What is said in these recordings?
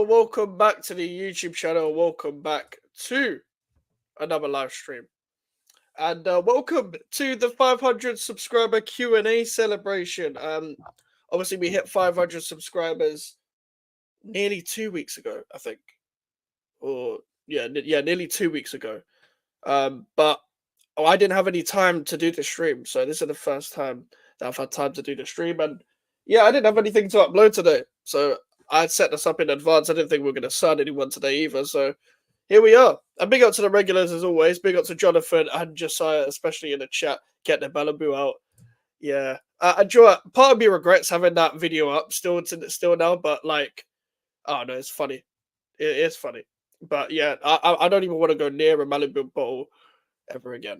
welcome back to the YouTube channel. Welcome back to another live stream. And welcome to the 500 subscriber Q&A celebration. Obviously, we hit 500 subscribers nearly 2 weeks ago, I think. Nearly 2 weeks ago. But I didn't have any time to do the stream. So this is the first time that I've had time to do the stream. And yeah, I didn't have anything to upload today. So I set this up in advance. I didn't think we were going to sign anyone today either. So here we are. And big up to the regulars as always. Big up to Jonathan and Josiah, especially in the chat. Get the Bellaboo out. Yeah. Part of me regrets having that video up still now, but like, oh no, it's funny. It is funny. But yeah, I don't even want to go near a Malibu bottle ever again.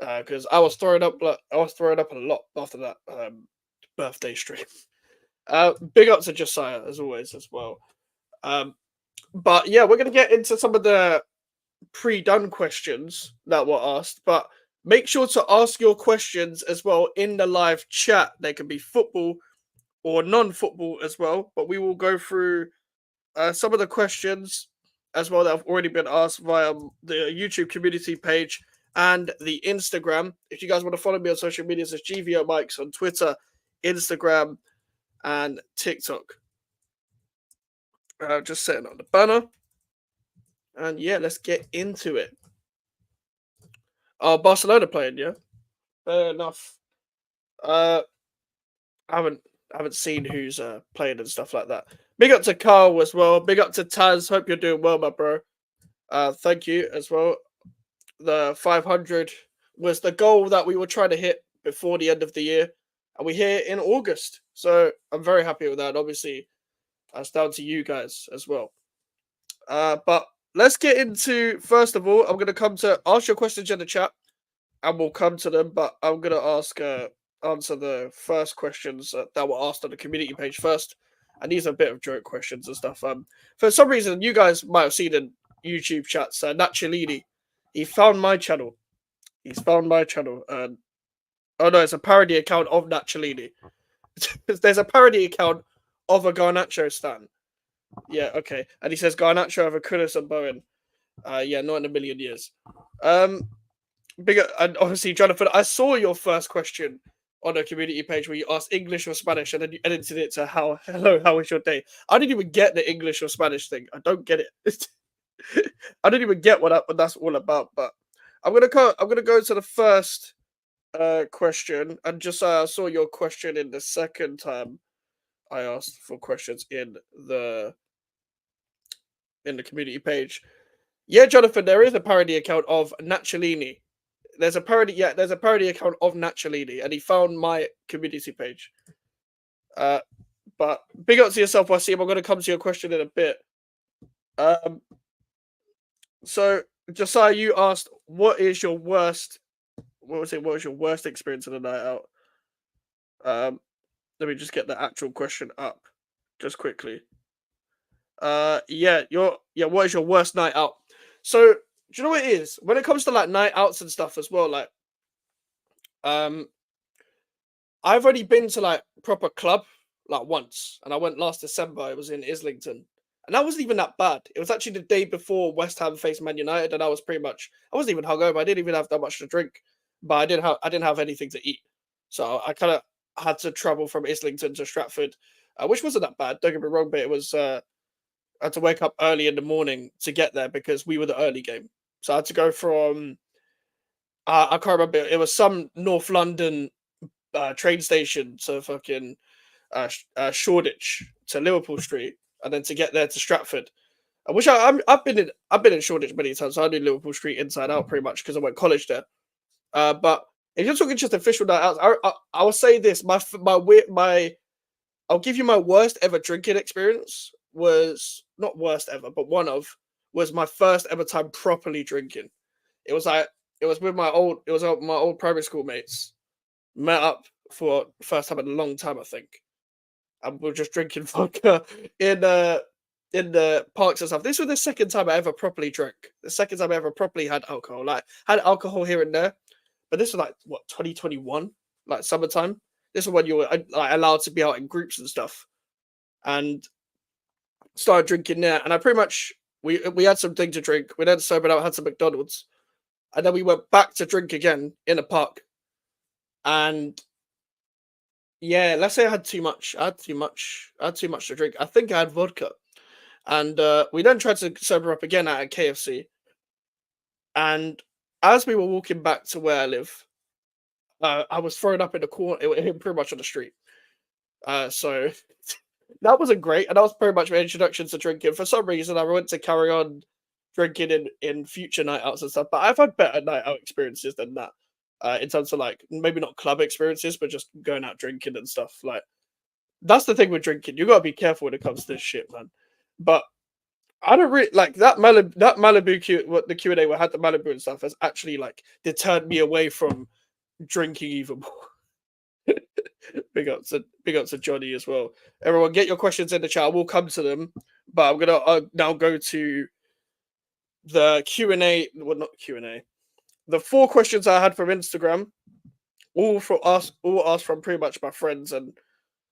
Because I was throwing up a lot after that birthday stream. Big up to Josiah as always as well. But yeah, we're gonna get into some of the pre-done questions that were asked. But make sure to ask your questions as well in the live chat. They can be football or non-football as well. But we will go through some of the questions as well that have already been asked via the YouTube community page and the Instagram. If you guys want to follow me on social media, it's GVO Mikes on Twitter, Instagram, and TikTok. Just setting up the banner. And yeah, let's get into it. Barcelona playing, yeah? Fair enough. I haven't seen who's playing and stuff like that. Big up to Carl as well. Big up to Taz. Hope you're doing well, my bro. Thank you as well. The 500 was the goal that we were trying to hit before the end of the year, and we hit it in August. So I'm very happy with that. Obviously, that's down to you guys as well. But let's get into, first of all, I'm going to come to ask your questions in the chat, and we'll come to them. But I'm going to answer the first questions that were asked on the community page first. And these are a bit of joke questions and stuff. For some reason, you guys might have seen in YouTube chats, Nachalini, he found my channel. He's found my channel. Oh no, it's a parody account of Nachalini. There's a parody account of a Garnacho stan. Yeah, okay. And he says Garnacho over Kudus and Bowen. Yeah, not in a million years. Bigger, and obviously, Jonathan, I saw your first question on the community page where you asked English or Spanish, and then you edited it to how was your day? I didn't even get the English or Spanish thing. I don't get it. I didn't even get what that's all about. But I'm gonna go to the first question, and just I saw your question in the second time I asked for questions in the community page. Yeah, Jonathan, there is a parody account of Nachalini. There's a parody account of Nachalini, and he found my community page. But big up to yourself, Wasim. I'm going to come to your question in a bit. So Josiah, you asked, what was your worst experience of the night out? Let me just get the actual question up, just quickly. What is your worst night out? So, do you know what it is? When it comes to like night outs and stuff as well, like, I've already been to like proper club like once, and I went last December. It was in Islington, and that wasn't even that bad. It was actually the day before West Ham faced Man United, and I wasn't even hungover. I didn't even have that much to drink, but I didn't have anything to eat, so I kind of had to travel from Islington to Stratford, which wasn't that bad. Don't get me wrong, but it was. I had to wake up early in the morning to get there because we were the early game. So I had to go from, I can't remember, it was some North London train station to fucking Shoreditch to Liverpool Street, and then to get there to Stratford. I've been in Shoreditch many times. So I knew Liverpool Street inside out pretty much because I went to college there. But if you're talking just official night out, I will say this: I'll give you my worst ever drinking experience. Was not worst ever, but was my first ever time properly drinking. It was with my old primary school mates. Met up for the first time in a long time, I think. And we were just drinking vodka in the parks and stuff. This was the second time I ever properly drank. The second time I ever properly had alcohol. Like, had alcohol here and there. But this was like, what, 2021? Like, summertime? This is when you were like allowed to be out in groups and stuff. And started drinking there, and I pretty much we had something to drink. We then sobered out, had some McDonald's, and then we went back to drink again in a park. And yeah, let's say I had too much. I had too much. I had too much to drink. I think I had vodka. And we then tried to sober up again at a KFC. And as we were walking back to where I live, I was thrown up in the corner, pretty much on the street. So that wasn't great, and that was pretty much my introduction to drinking. For some reason, I went to carry on drinking in future night outs and stuff. But I've had better night out experiences than that. In terms of like maybe not club experiences, but just going out drinking and stuff. Like that's the thing with drinking. You gotta be careful when it comes to this shit, man. But I don't really like that Malibu what the Q&A where I had the Malibu and stuff has actually like deterred me away from drinking even more. Big up to Johnny as well. Everyone, get your questions in the chat. We'll come to them, but I'm gonna now go to the Q&A. Well, not Q&A. The 4 questions I had from Instagram, all asked from pretty much my friends and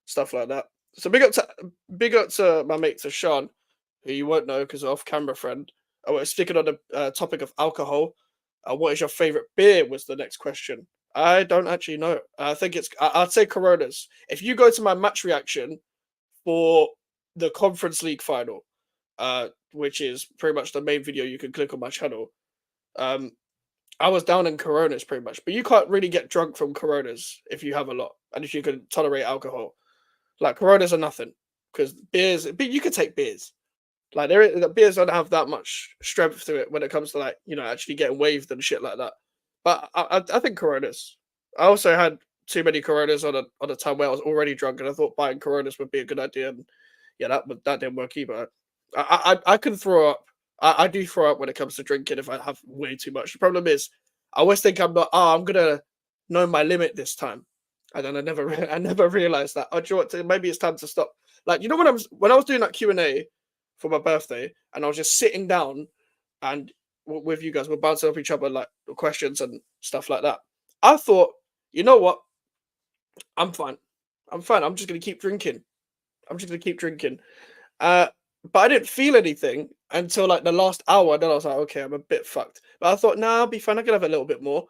stuff like that. So big up to my mate Tashan, who you won't know because off camera friend. I was sticking on the topic of alcohol. What is your favorite beer? Was the next question. I don't actually know. I think I'd say Coronas. If you go to my match reaction for the Conference League final, which is pretty much the main video you can click on my channel, I was down in Coronas pretty much. But you can't really get drunk from Coronas if you have a lot and if you can tolerate alcohol. Like Coronas are nothing because but you could take beers. Like the beers don't have that much strength to it when it comes to like actually getting waved and shit like that. But I think Coronas. I also had too many Coronas on a time where I was already drunk, and I thought buying Coronas would be a good idea. And yeah, that didn't work either. I can throw up. I do throw up when it comes to drinking if I have way too much. The problem is, I always think I'm not. Oh, I'm gonna know my limit this time, and then I never realized that. Oh, do you know what? Maybe it's time to stop. Like when I was doing that Q&A for my birthday, and I was just sitting down and with you guys, we're bouncing off each other like questions and stuff like that. I thought, you know what? I'm fine. I'm fine. I'm just gonna keep drinking. I'm just gonna keep drinking. Uh, but I didn't feel anything until like the last hour. Then I was like, okay, I'm a bit fucked. But I thought, nah, I'll be fine. I can have a little bit more.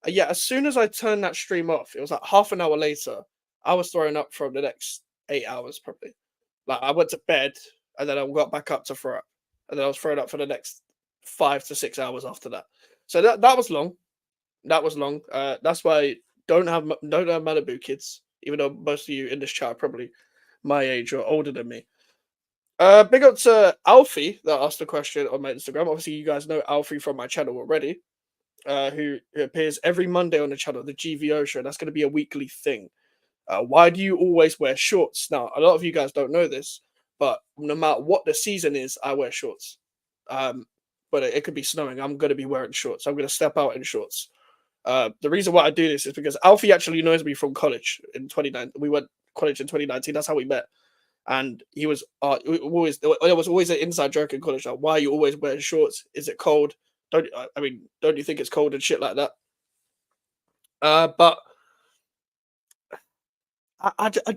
Yeah, as soon as I turned that stream off, it was like half an hour later. I was throwing up for the next 8 hours probably. Like I went to bed and then I got back up to throw up, and then I was throwing up for the next 5 to 6 hours after that. So that was long. That was long. That's why don't have Malibu kids, even though most of you in this chat are probably my age or older than me. Big up to Alfie that asked a question on my Instagram. Obviously, you guys know Alfie from my channel already. Who appears every Monday on the channel, the GVO show. That's going to be a weekly thing. Why do you always wear shorts? Now, a lot of you guys don't know this, but no matter what the season is, I wear shorts. But it could be snowing. I'm going to be wearing shorts. I'm going to step out in shorts. The reason why I do this is because Alfie actually knows me from college in 2019. We went college in 2019. That's how we met. And he was always there was always an inside joke in college like, why are you always wearing shorts? Is it cold? Don't you think it's cold and shit like that? But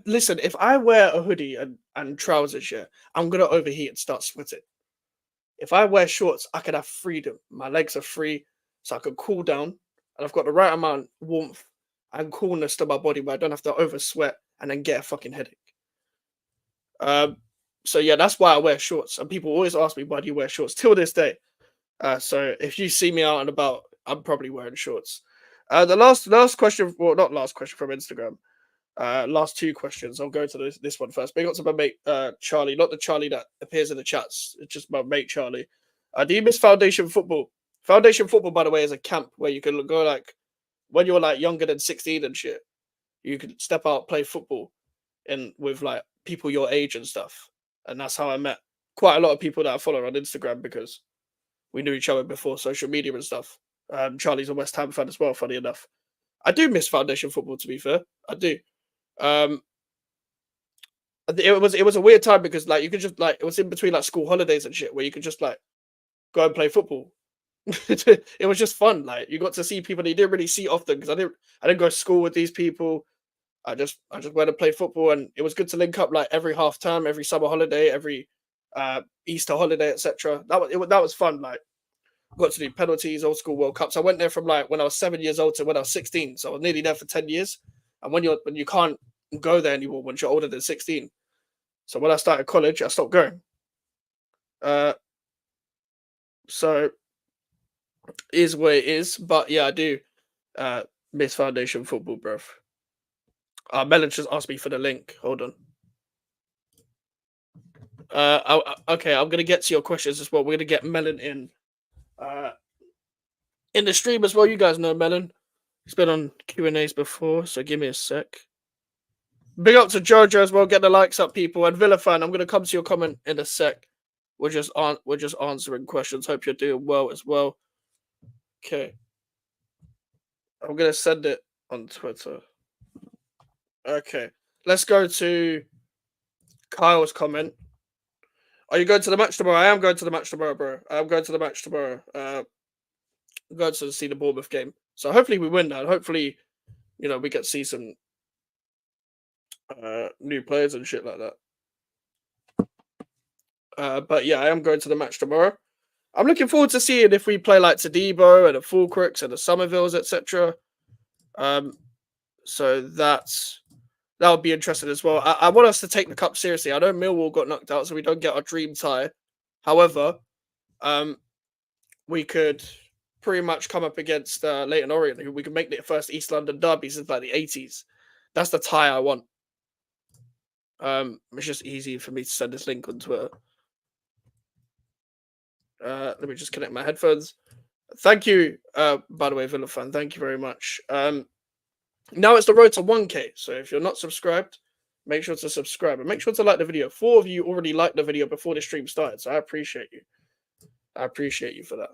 listen, if I wear a hoodie and trousers, yeah, I'm gonna overheat and start sweating. If I wear shorts, I can have freedom. My legs are free, so I can cool down, and I've got the right amount of warmth and coolness to my body where I don't have to over sweat and then get a fucking headache. So yeah, that's why I wear shorts. And people always ask me, why do you wear shorts? Till this day. So if you see me out and about, I'm probably wearing shorts. The last question, well, not last question from Instagram. Last 2 questions. I'll go to this one first. Big up to my mate Charlie, not the Charlie that appears in the chats. It's just my mate Charlie. Do you miss Foundation Football? Foundation Football, by the way, is a camp where you can go like when you're like younger than 16 and shit. You can step out, play football, and with like people your age and stuff. And that's how I met quite a lot of people that I follow on Instagram because we knew each other before social media and stuff. Charlie's a West Ham fan as well, funny enough. I do miss Foundation Football, to be fair. I do. It was a weird time because like you could just like it was in between like school holidays and shit where you could just like go and play football. It was just fun. Like you got to see people that you didn't really see often because I didn't go to school with these people. I just went to play football, and it was good to link up like every half term, every summer holiday, every Easter holiday, etc. That was fun. Like, got to do penalties, old school World Cups. I went there from like when I was 7 years old to when I was 16, so I was nearly there for 10 years. And when you can't go there anymore once you're older than 16, so when I started college, I stopped going. Uh, so is what it is. But yeah, I do miss foundation football, bruv. Melon just asked me for the link. Hold on. Okay, I'm gonna get to your questions as well. We're gonna get Melon in the stream as well. You guys know Melon. He's been on Q&As before, so give me a sec. Big up to Jojo as well. Get the likes up, people. And Villa fan, I'm gonna come to your comment in a sec. We're just answering questions. Hope you're doing well as well. Okay. I'm gonna send it on Twitter. Okay. Let's go to Kyle's comment. Are you going to the match tomorrow? I am going to the match tomorrow, bro. I'm going to the match tomorrow. I'm going to see the Bournemouth game. So hopefully we win that. Hopefully, we get to see some new players and shit like that. But yeah, I am going to the match tomorrow. I'm looking forward to seeing if we play like Tadibo and the Fulcrooks and the Somervilles, etc. So that would be interesting as well. I want us to take the cup seriously. I know Millwall got knocked out, so we don't get our dream tie. However, we could pretty much come up against Leyton Orient, who we can make the first East London derby since like the 80s. That's the tie I want. It's just easy for me to send this link on Twitter. Let me just connect my headphones. Thank you, by the way, Villa fan. Thank you very much. Now it's the road to 1K. So if you're not subscribed, make sure to subscribe and make sure to like the video. 4 of you already liked the video before the stream started, so I appreciate you. I appreciate you for that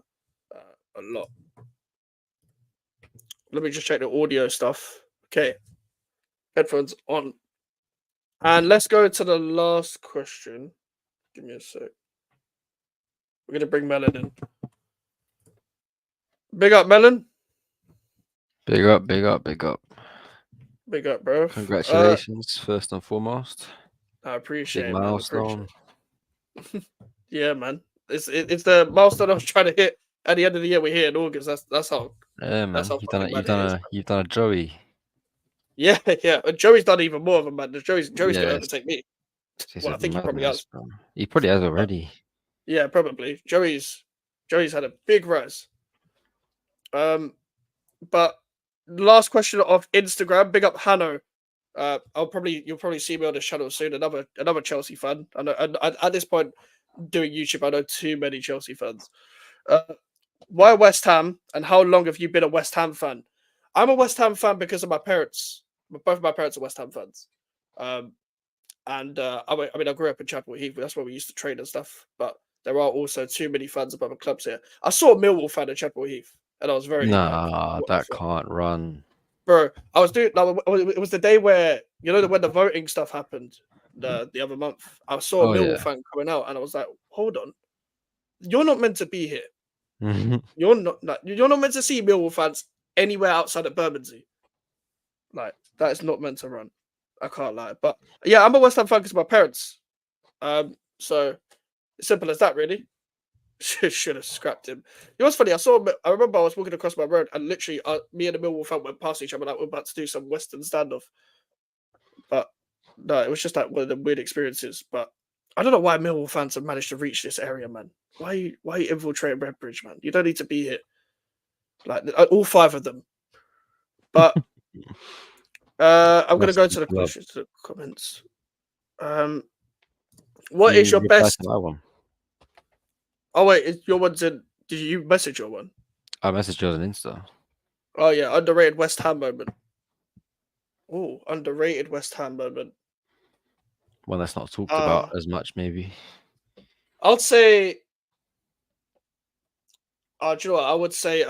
a lot. Let me just check the audio stuff. Okay, headphones on. And let's go to the last question. Give me a sec. We're going to bring Melon in. Big up, Melon. Big up, big up, big up. Big up, bro. Congratulations, first and foremost. I appreciate big it, milestone. Man. Yeah, man. It's the milestone I was trying to hit at the end of the year. We're here in August. That's how. Yeah, man. That's how You've done a Joey. Yeah. Joey's done even more of a man. Joey's gonna overtake me. Well, I think he probably has. He probably has already. Yeah, probably. Joey's had a big rise. But last question of Instagram. Big up Hanno. You'll probably see me on the channel soon. Another Chelsea fan. I know. At this point, doing YouTube, I know too many Chelsea fans. Why West Ham, and how long have you been a West Ham fan? I'm a West Ham fan because of my parents. Both of my parents are West Ham fans. I grew up in Chapel Heath. That's where we used to train and stuff. But there are also too many fans of other clubs here. I saw a Millwall fan at Chapel Heath, and I was very that can't run, bro. I was doing. It was the day where when the voting stuff happened the other month. I saw a Millwall fan coming out, and I was like, hold on, you're not meant to be here. You're not meant to see Millwall fans anywhere outside of Bermondsey. Like, that is not meant to run. I can't lie. But yeah, I'm a West Ham fan because of my parents. So simple as that, really. Should have scrapped him. You know what's funny? I remember I was walking across my road and literally me and the Millwall fan went past each other like we're about to do some Western standoff. But no, it was just like one of the weird experiences. But I don't know why Millwall fans have managed to reach this area, man. Why you infiltrating Redbridge, man? You don't need to be here. Like, all 5 of them. But I'm going to go to the questions, to the comments. What is your best? One? Oh wait, your one's in. Did you message your one? I messaged yours on Insta. Oh yeah, underrated West Ham moment. Oh, underrated West Ham moment. One that's not talked about as much, maybe. I'd say. Do you know what? I would say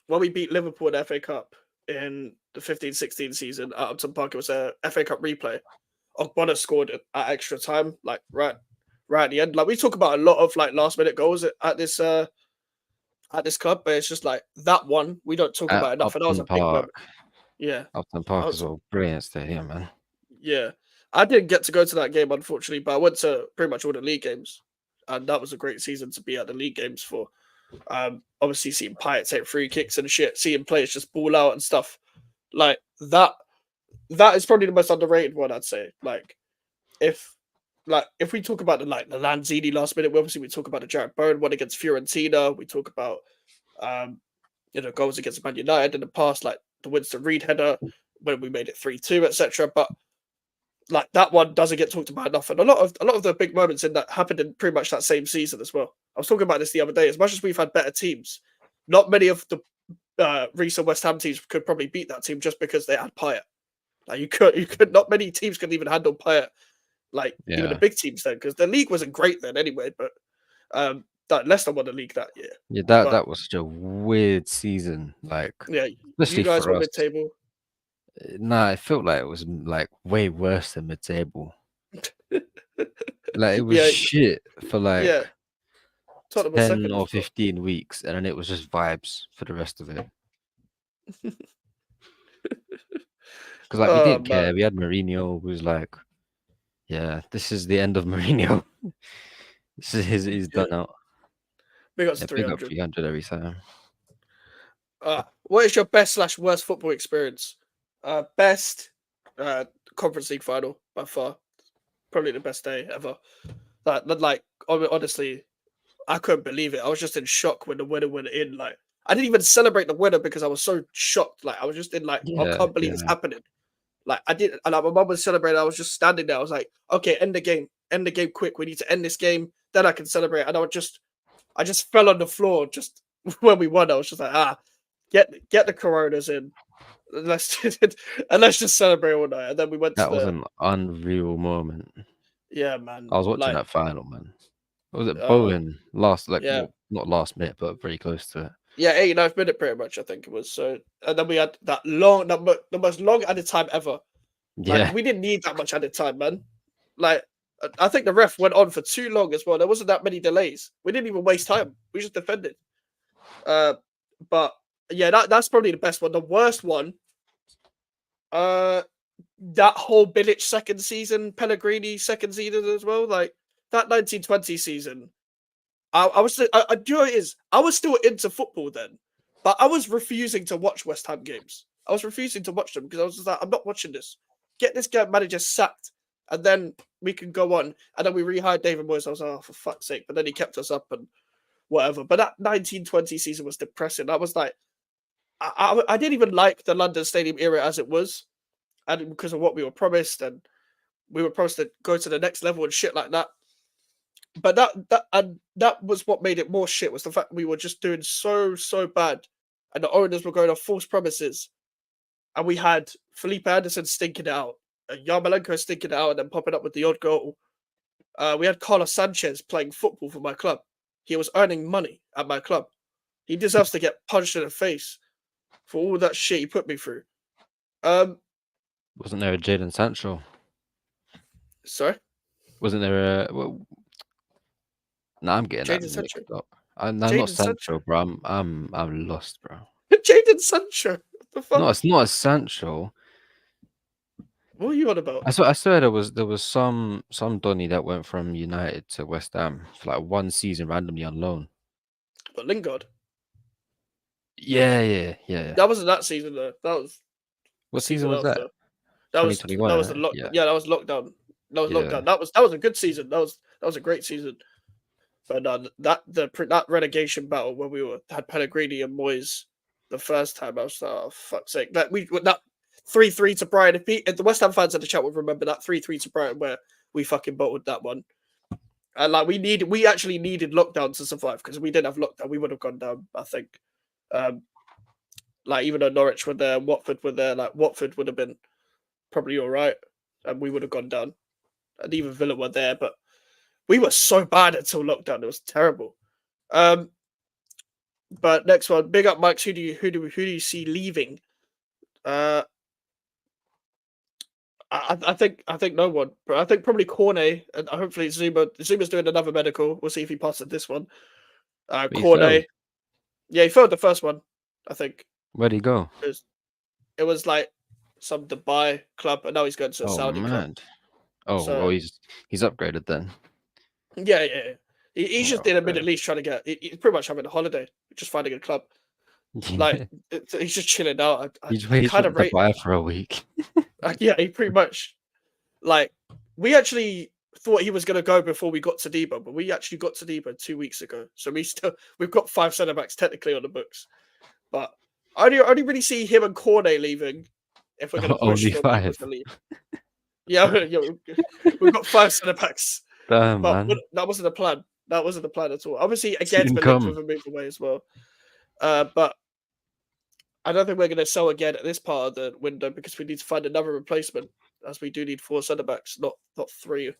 when we beat Liverpool in the FA Cup in the 15-16 season at Upton Park, it was a FA Cup replay. Ogbonna scored at extra time, like right at the end. Like, we talk about a lot of like last minute goals at this club, but it's just like that one we don't talk about enough. And that was a big moment. Yeah, Upton Park is a brilliant stadium, man. Yeah, I didn't get to go to that game, unfortunately, but I went to pretty much all the league games, and that was a great season to be at the league games for. Obviously, seeing Pyatt take free kicks and shit, seeing players just ball out and stuff like that. That is probably the most underrated one, I'd say. If if we talk about the Lanzini last minute, obviously we talk about the Jared Bowen one against Fiorentina. We talk about um, goals against Man United in the past, like the Winston Reed header when we made it 3-2, etc. But like that one doesn't get talked about enough, and a lot of the big moments in that happened in pretty much that same season as well. I was talking about this the other day. As much as we've had better teams, not many of the recent West Ham teams could probably beat that team just because they had Payet. Like you could not many teams could even handle Payet, like even the Yeah, big teams then, because the league wasn't great then anyway. But that Leicester won the league that year. yeah. That But that was such a weird season, like yeah, you especially guys for were us. mid-table. Nah, it felt like it was like way worse than mid-table. Like it was Yeah, shit for like yeah. Tottenham was 10 second or as well. 15 weeks, and then it was just vibes for the rest of it. Because like we Oh didn't care. man, We had Mourinho, who was like, yeah, this is the end of Mourinho. This is he's yeah. done out. Big ups to Yeah, big up 300. 300 every time. What is your best slash worst football experience? Best uh, Conference League final by far. Probably the best day ever. Honestly, I couldn't believe it. I was just in shock when the winner went in. Like, I didn't even celebrate the winner because I was so shocked. Like, I was just in like, I Yeah, can't believe it's yeah. happening. Like, I did, and like, my mum was celebrating. I was just standing there. I was like, okay, end the game quick. We need to end this game. Then I can celebrate. And I just fell on the floor just when we won. I was just like, get the Coronas in. Let's and let's just celebrate all night. And then we went to That was the an unreal moment. yeah, man. I was watching Like that final, man. Was it uh Bowen last, like, yeah. well, not last minute, but very close to it. Yeah, 89th minute pretty much, I think it was. So and then we had that long the most long added time ever. Like Yeah, we didn't need that much added time, man. Like I think the ref went on for too long as well. There wasn't that many delays. We didn't even waste time. We just defended. Uh but yeah, that's probably the best one. The worst one, uh that whole Bilic second season, Pellegrini second season as well. Like that 1920 season. I was do you know what it is? I was still into football then, but I was refusing to watch West Ham games. I was refusing to watch them because I was just like, I'm not watching this. Get this guy manager sacked, and then we can go on. And then we rehired David Moyes. I was like, oh, for fuck's sake! But then he kept us up and whatever. But that 1920 season was depressing. I was like, I didn't even like the London Stadium era as it was, and because of what we were promised, and we were promised to go to the next level and shit like that. But that was what made it more shit was the fact we were just doing so bad, and the owners were going off false promises, and we had Felipe Anderson stinking it out, and Yarmolenko stinking it out, and then popping up with the odd goal. We had Carlos Sanchez playing football for my club. He was earning money at my club. He deserves to get punched in the face for all that shit he put me through. Um, wasn't there a Jadon Sancho? sorry, Wasn't there a? Well, nah, I'm getting that Jaden Sancho. mixed up. No, not Jaden Sancho. Sancho, bro. I'm lost, bro. Jaden Sancho. What the No, fuck? it's not a Sancho. What are you on about? I swear there was some Donny that went from United to West Ham for like one season randomly on loan. But Lingard. Yeah, yeah, yeah, yeah. That wasn't that season though. That was the What season season was that? after. That 2021, was the right? lock. Yeah, Yeah, that was lockdown. That was yeah. lockdown. That was a good season. That was a great season. But that relegation battle when we had Pellegrini and Moyes the first time, I was like, oh fuck's sake. That 3-3 to Brighton. If the West Ham fans in the chat would remember that 3-3 to Brighton where we fucking bottled that one. And like we actually needed lockdown to survive because we didn't have lockdown, we would have gone down. I think. Um, like even though Norwich were there, Watford were there, like Watford would have been probably all right, and we would have gone down. And even Villa were there, but we were so bad until lockdown. It was terrible. Um, but next one, big up, Mike. Who do you see leaving? Uh, I think no one, but I think probably Cornet and hopefully Zuma. Zuma's doing another medical. We'll see if he passes this one. But he failed. Cornet, yeah, he failed the first one. I think Where'd he go? it was like some Dubai club, and now he's going to a Oh Saudi club. man. Oh, well, So he's upgraded then. yeah, yeah, yeah. He's just Well, in a fair. Middle East trying to get. He's pretty much having a holiday, just finding a club. Like he's just chilling out. I He's kind of went to rate. Dubai for a week. Yeah, he pretty much like we actually thought he was going to go before we got to Debo, but we actually got to Debo 2 weeks ago. So we've got 5 centre backs technically on the books, but I only really see him and Cornet leaving if we're going to push Only for people 5. to leave. Yeah, yeah, we've got 5 centre backs, Damn, but man. that wasn't the plan. That wasn't the plan at all. Obviously, again, Didn't we're linked come. with a move away as well. But I don't think we're going to sell again at this part of the window because we need to find another replacement, as we do need 4 centre backs, not 3.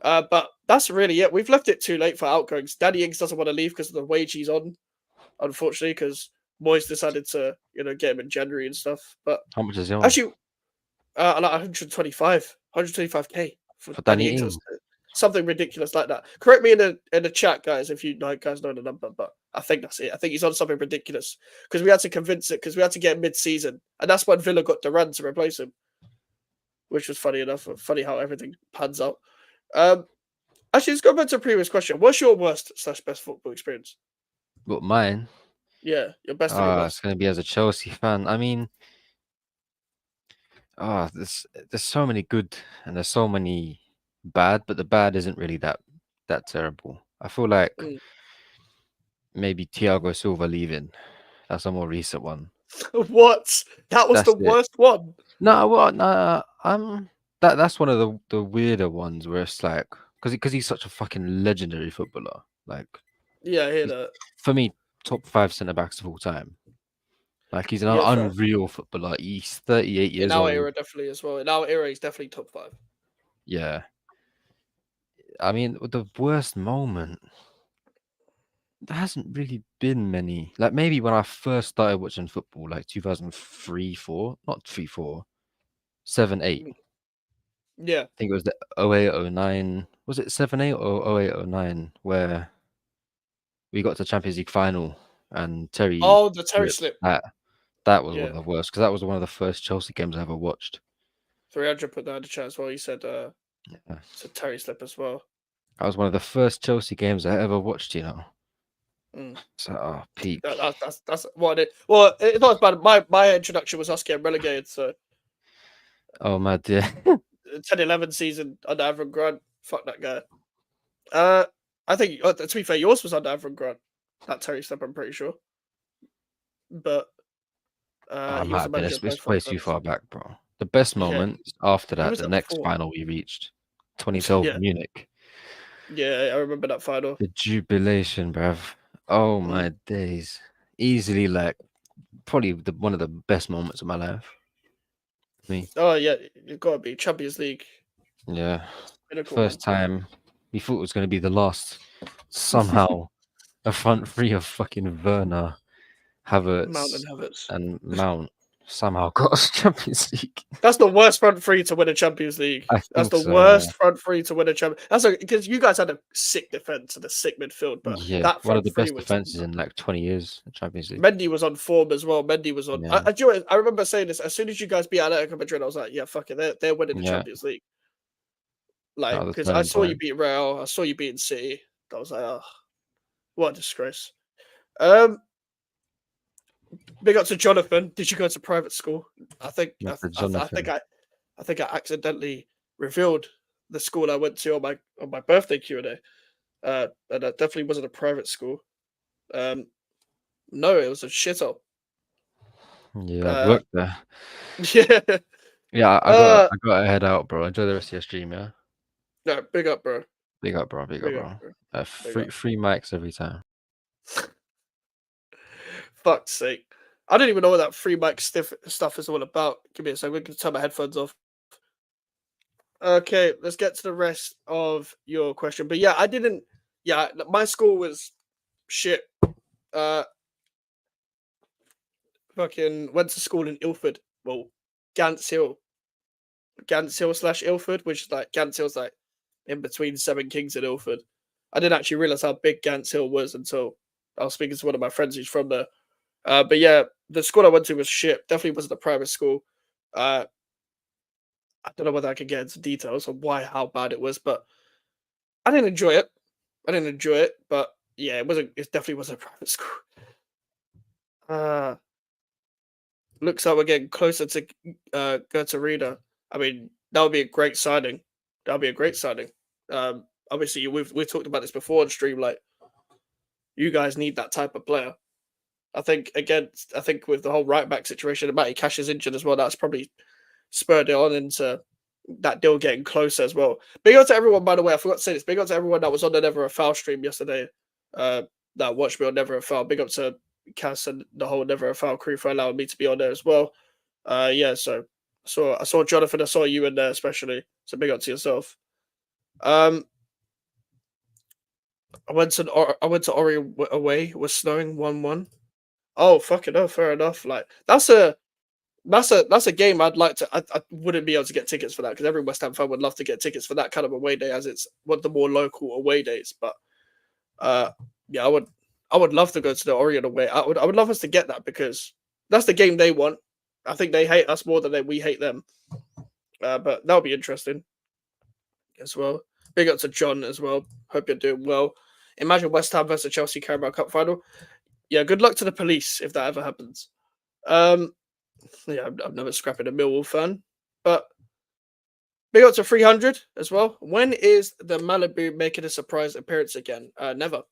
But that's really it. We've left it too late for outgoings. Danny Ings doesn't want to leave because of the wage he's on, unfortunately, because Moyes decided to get him in January and stuff. But How much is he on? actually, like 125k for For Danny Danny Ings, or Ings? something ridiculous like that. Correct me in the chat, guys, if you guys know the number, but I think that's it. I think he's on something ridiculous because we had to convince it because we had to get him mid-season, and that's when Villa got Duran to replace him, which was funny enough. Funny how everything pans out. Actually, let's go back to a previous question. What's your worst/best football experience? What, mine? Yeah, your best and your It's worst. gonna be as a Chelsea fan. I mean, there's so many good and there's so many bad, but the bad isn't really that terrible. I feel like Mm. maybe Thiago Silva leaving. That's a more recent one. What? That was the That's it. worst one. No, well, no, that's one of the weirder ones where it's like because he's such a fucking legendary footballer. Like Yeah, I hear he's, that. for me, top 5 centre backs of all time. Like he's an Yeah, fair. unreal footballer. He's 38 In years our old. era, definitely as well. In our era, he's definitely top 5. Yeah. I mean, the worst moment, there hasn't really been many. Like maybe when I first started watching football, like 2003, 4, not 3, 4, 7, 8. Mm. Yeah. I think it was the 08, 09. Was it 7, 8 or 08, 09 where we got to Champions League final and Terry Oh, the Terry ripped slip. that. That was one Yeah. of the worst because that was one of the first Chelsea games I ever watched. 300 put that in the chat as well. You Yeah. said Terry slip as well. That was one of the first Chelsea games I ever watched, you know. Mm. So, peak. That's what it. Well, it's not as bad. My introduction was us getting relegated. So Oh, my dear. 10-11 season under Avram Grant. Fuck that guy. Uh, I think to be fair, yours was under Avram Grant. That Terry slip, I'm pretty sure. But I he might was the have been. manager of both It's way our too clubs. far back, bro. The best Yeah, moment after he that, was the there next before. final we reached, 2012 Yeah, Munich. yeah, I remember that final. The jubilation, bruv. Oh Mm. my days. Easily, like, probably one of the best moments of my life. Me. Oh yeah, you've got to be Champions League Yeah. pinnacle, man. First time we thought it was going to be the last. Somehow, a front three of fucking Werner, Mountain Havertz, habits. and Mount somehow got us Champions League. That's the worst front three to win a Champions League. I That's think the so, yeah. worst front three to win a champion. That's because you guys had a sick defense and a sick midfield, but Yeah, that one of front the three best was. defenses in like 20 years in Champions League. Mendy was on form as well. Mendy was on. Yeah, I remember saying this as soon as you guys beat Atletico Madrid. I was like, yeah, fuck it, they're winning the yeah, Champions League. that Like, was a because I turning saw you point. beat Real, I saw you beating City. I was like, oh, what a disgrace. Um, Big up to Jonathan. Did you go to private school? I think I, Mr. I, I think Jonathan. I think I accidentally revealed the school I went to on my birthday Q&A. And that definitely wasn't a private school. No, it was a shithole. Yeah, I've Uh, worked there. yeah. Yeah, Uh, I got to head out, bro. Enjoy the rest of your stream, yeah. no, big up, bro. Big up, bro. Big up, Big up, bro. bro. Big Free up. free mics every time. Fuck's sake. I don't even know what that free mic stuff is all about. Give me a second. We can turn my headphones off. Okay, let's get to the rest of your question. But yeah, I didn't. Yeah, my school was shit. Uh, Fucking went to school in Ilford. Well, Gants Hill, / Ilford, which is like Gants Hill's like in between Seven Kings and Ilford. I didn't actually realize how big Gants Hill was until I was speaking to one of my friends who's from there. But yeah, the school I went to was shit. Definitely wasn't a private school. Uh, I don't know whether I could get into details on how bad it was, but I didn't enjoy it. But yeah, it definitely wasn't a private school. Uh, looks like we're getting closer to Goethe Reader. I mean, that would be a great signing. That would be a great signing. Obviously, we've talked about this before on stream. Like, you guys need that type of player. I think with the whole right back situation, Matty Cash is injured as well. That's probably spurred it on into that deal getting closer as well. Big up to everyone, by the way. I forgot to say this. Big up to everyone that was on the Never a Foul stream yesterday. That watched me on Never a Foul. Big up to Cass and the whole Never a Foul crew for allowing me to be on there as well. Yeah, so I saw Jonathan, I saw you in there especially. So big up to yourself. I went to Ori away. It was snowing 1-1. Oh, fucking hell, fair enough. Like that's a game I'd like to. I wouldn't be able to get tickets for that because every West Ham fan would love to get tickets for that kind of away day, as it's one of the more local away days. But yeah, I would love to go to the Orient away. I would love us to get that because that's the game they want. I think they hate us more than we hate them. But that'll be interesting as well. Big up to John as well. Hope you're doing well. Imagine West Ham versus Chelsea Carabao Cup final. Yeah, good luck to the police if that ever happens. Yeah, I'm never scrapping a Millwall fan, but big up to 300 as well. When is the Malibu making a surprise appearance again? Never.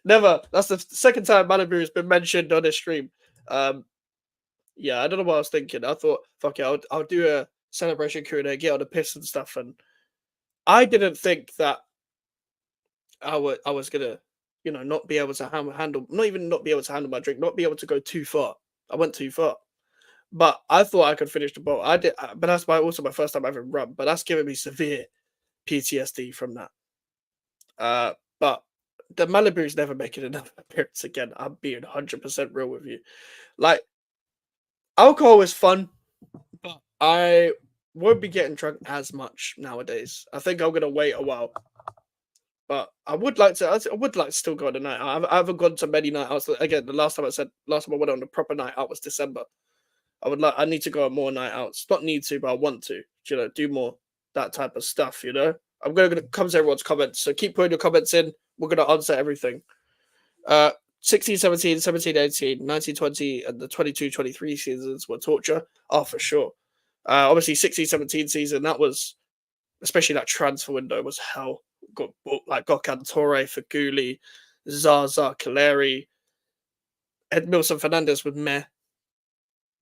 Never. That's the second time Malibu has been mentioned on this stream. Yeah, I don't know what I was thinking. I thought, fuck it, I'll do a celebration Q&A, get on the piss and stuff, and I didn't think that I was gonna, not be able to handle, not even not be able to handle my drink, not be able to go too far. I went too far. But I thought I could finish the boat. I did, but that's also my first time having rum. But that's giving me severe PTSD from that. But the Malibu's never making another appearance again. I'm being 100% real with you. Like, alcohol is fun, but I won't be getting drunk as much nowadays. I think I'm gonna wait a while. But I would like to. I would like to still go on a night out. I haven't gone to many night outs. Again, last time I went on a proper night out was December. I need to go on more night outs. Not need to, but I want to. Do more that type of stuff. I'm gonna come to everyone's comments. So keep putting your comments in. We're gonna answer everything. 16, 17, 17, 18, 19, 20, and the 22, 23 seasons were torture. Oh, for sure. Obviously 16, 17 season, that was, especially that transfer window, was hell. Got Gokhan Torre, Faguli, Zaza, Kaleri, Edmilson Fernandez was meh.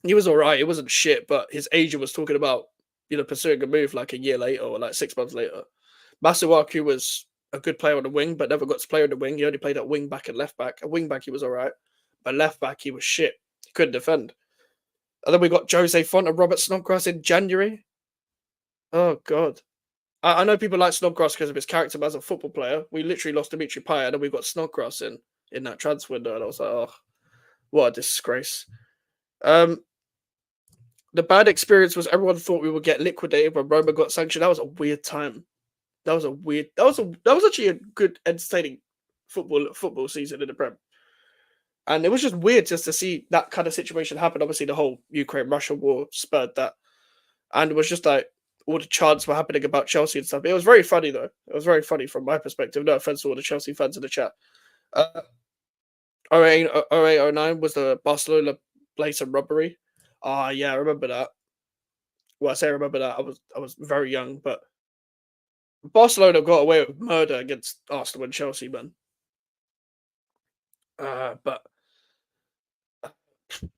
He was all right. It wasn't shit, but his agent was talking about, pursuing a move like a year later or like 6 months later. Masuaku was a good player on the wing, but never got to play on the wing. He only played at wing back and left back. At wing back, he was all right, but left back, he was shit. He couldn't defend. And then we got Jose Font and Robert Snodgrass in January. Oh, God. I know people like Snodgrass because of his character as a football player. We literally lost Dimitri Payet, and then we got Snodgrass in that transfer window, and I was like, oh, what a disgrace. The bad experience was everyone thought we would get liquidated when Roma got sanctioned. That was a weird time. That was actually a good, entertaining football season in the Prem. And it was just weird just to see that kind of situation happen. Obviously, the whole Ukraine-Russia war spurred that. And it was just like all the chants were happening about Chelsea and stuff. It was very funny, though. It was very funny from my perspective. No offense to all the Chelsea fans in the chat. 08-09 was the Barcelona blatant robbery. Ah, yeah, I remember that. Well, I say I remember that. I was very young, but Barcelona got away with murder against Arsenal and Chelsea, man. But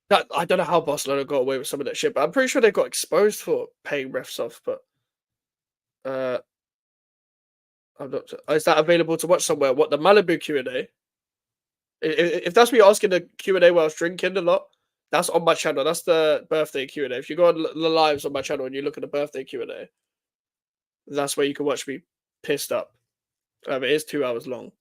that I don't know how Barcelona got away with some of that shit, but I'm pretty sure they got exposed for paying refs off. But I'm not. Is that available to watch somewhere? What, the Malibu Q&A? If that's me asking the Q&A while I was drinking a lot, that's on my channel. That's the birthday Q&A. If you go on the lives on my channel and you look at the birthday Q&A, that's where you can watch me pissed up. It is 2 hours long.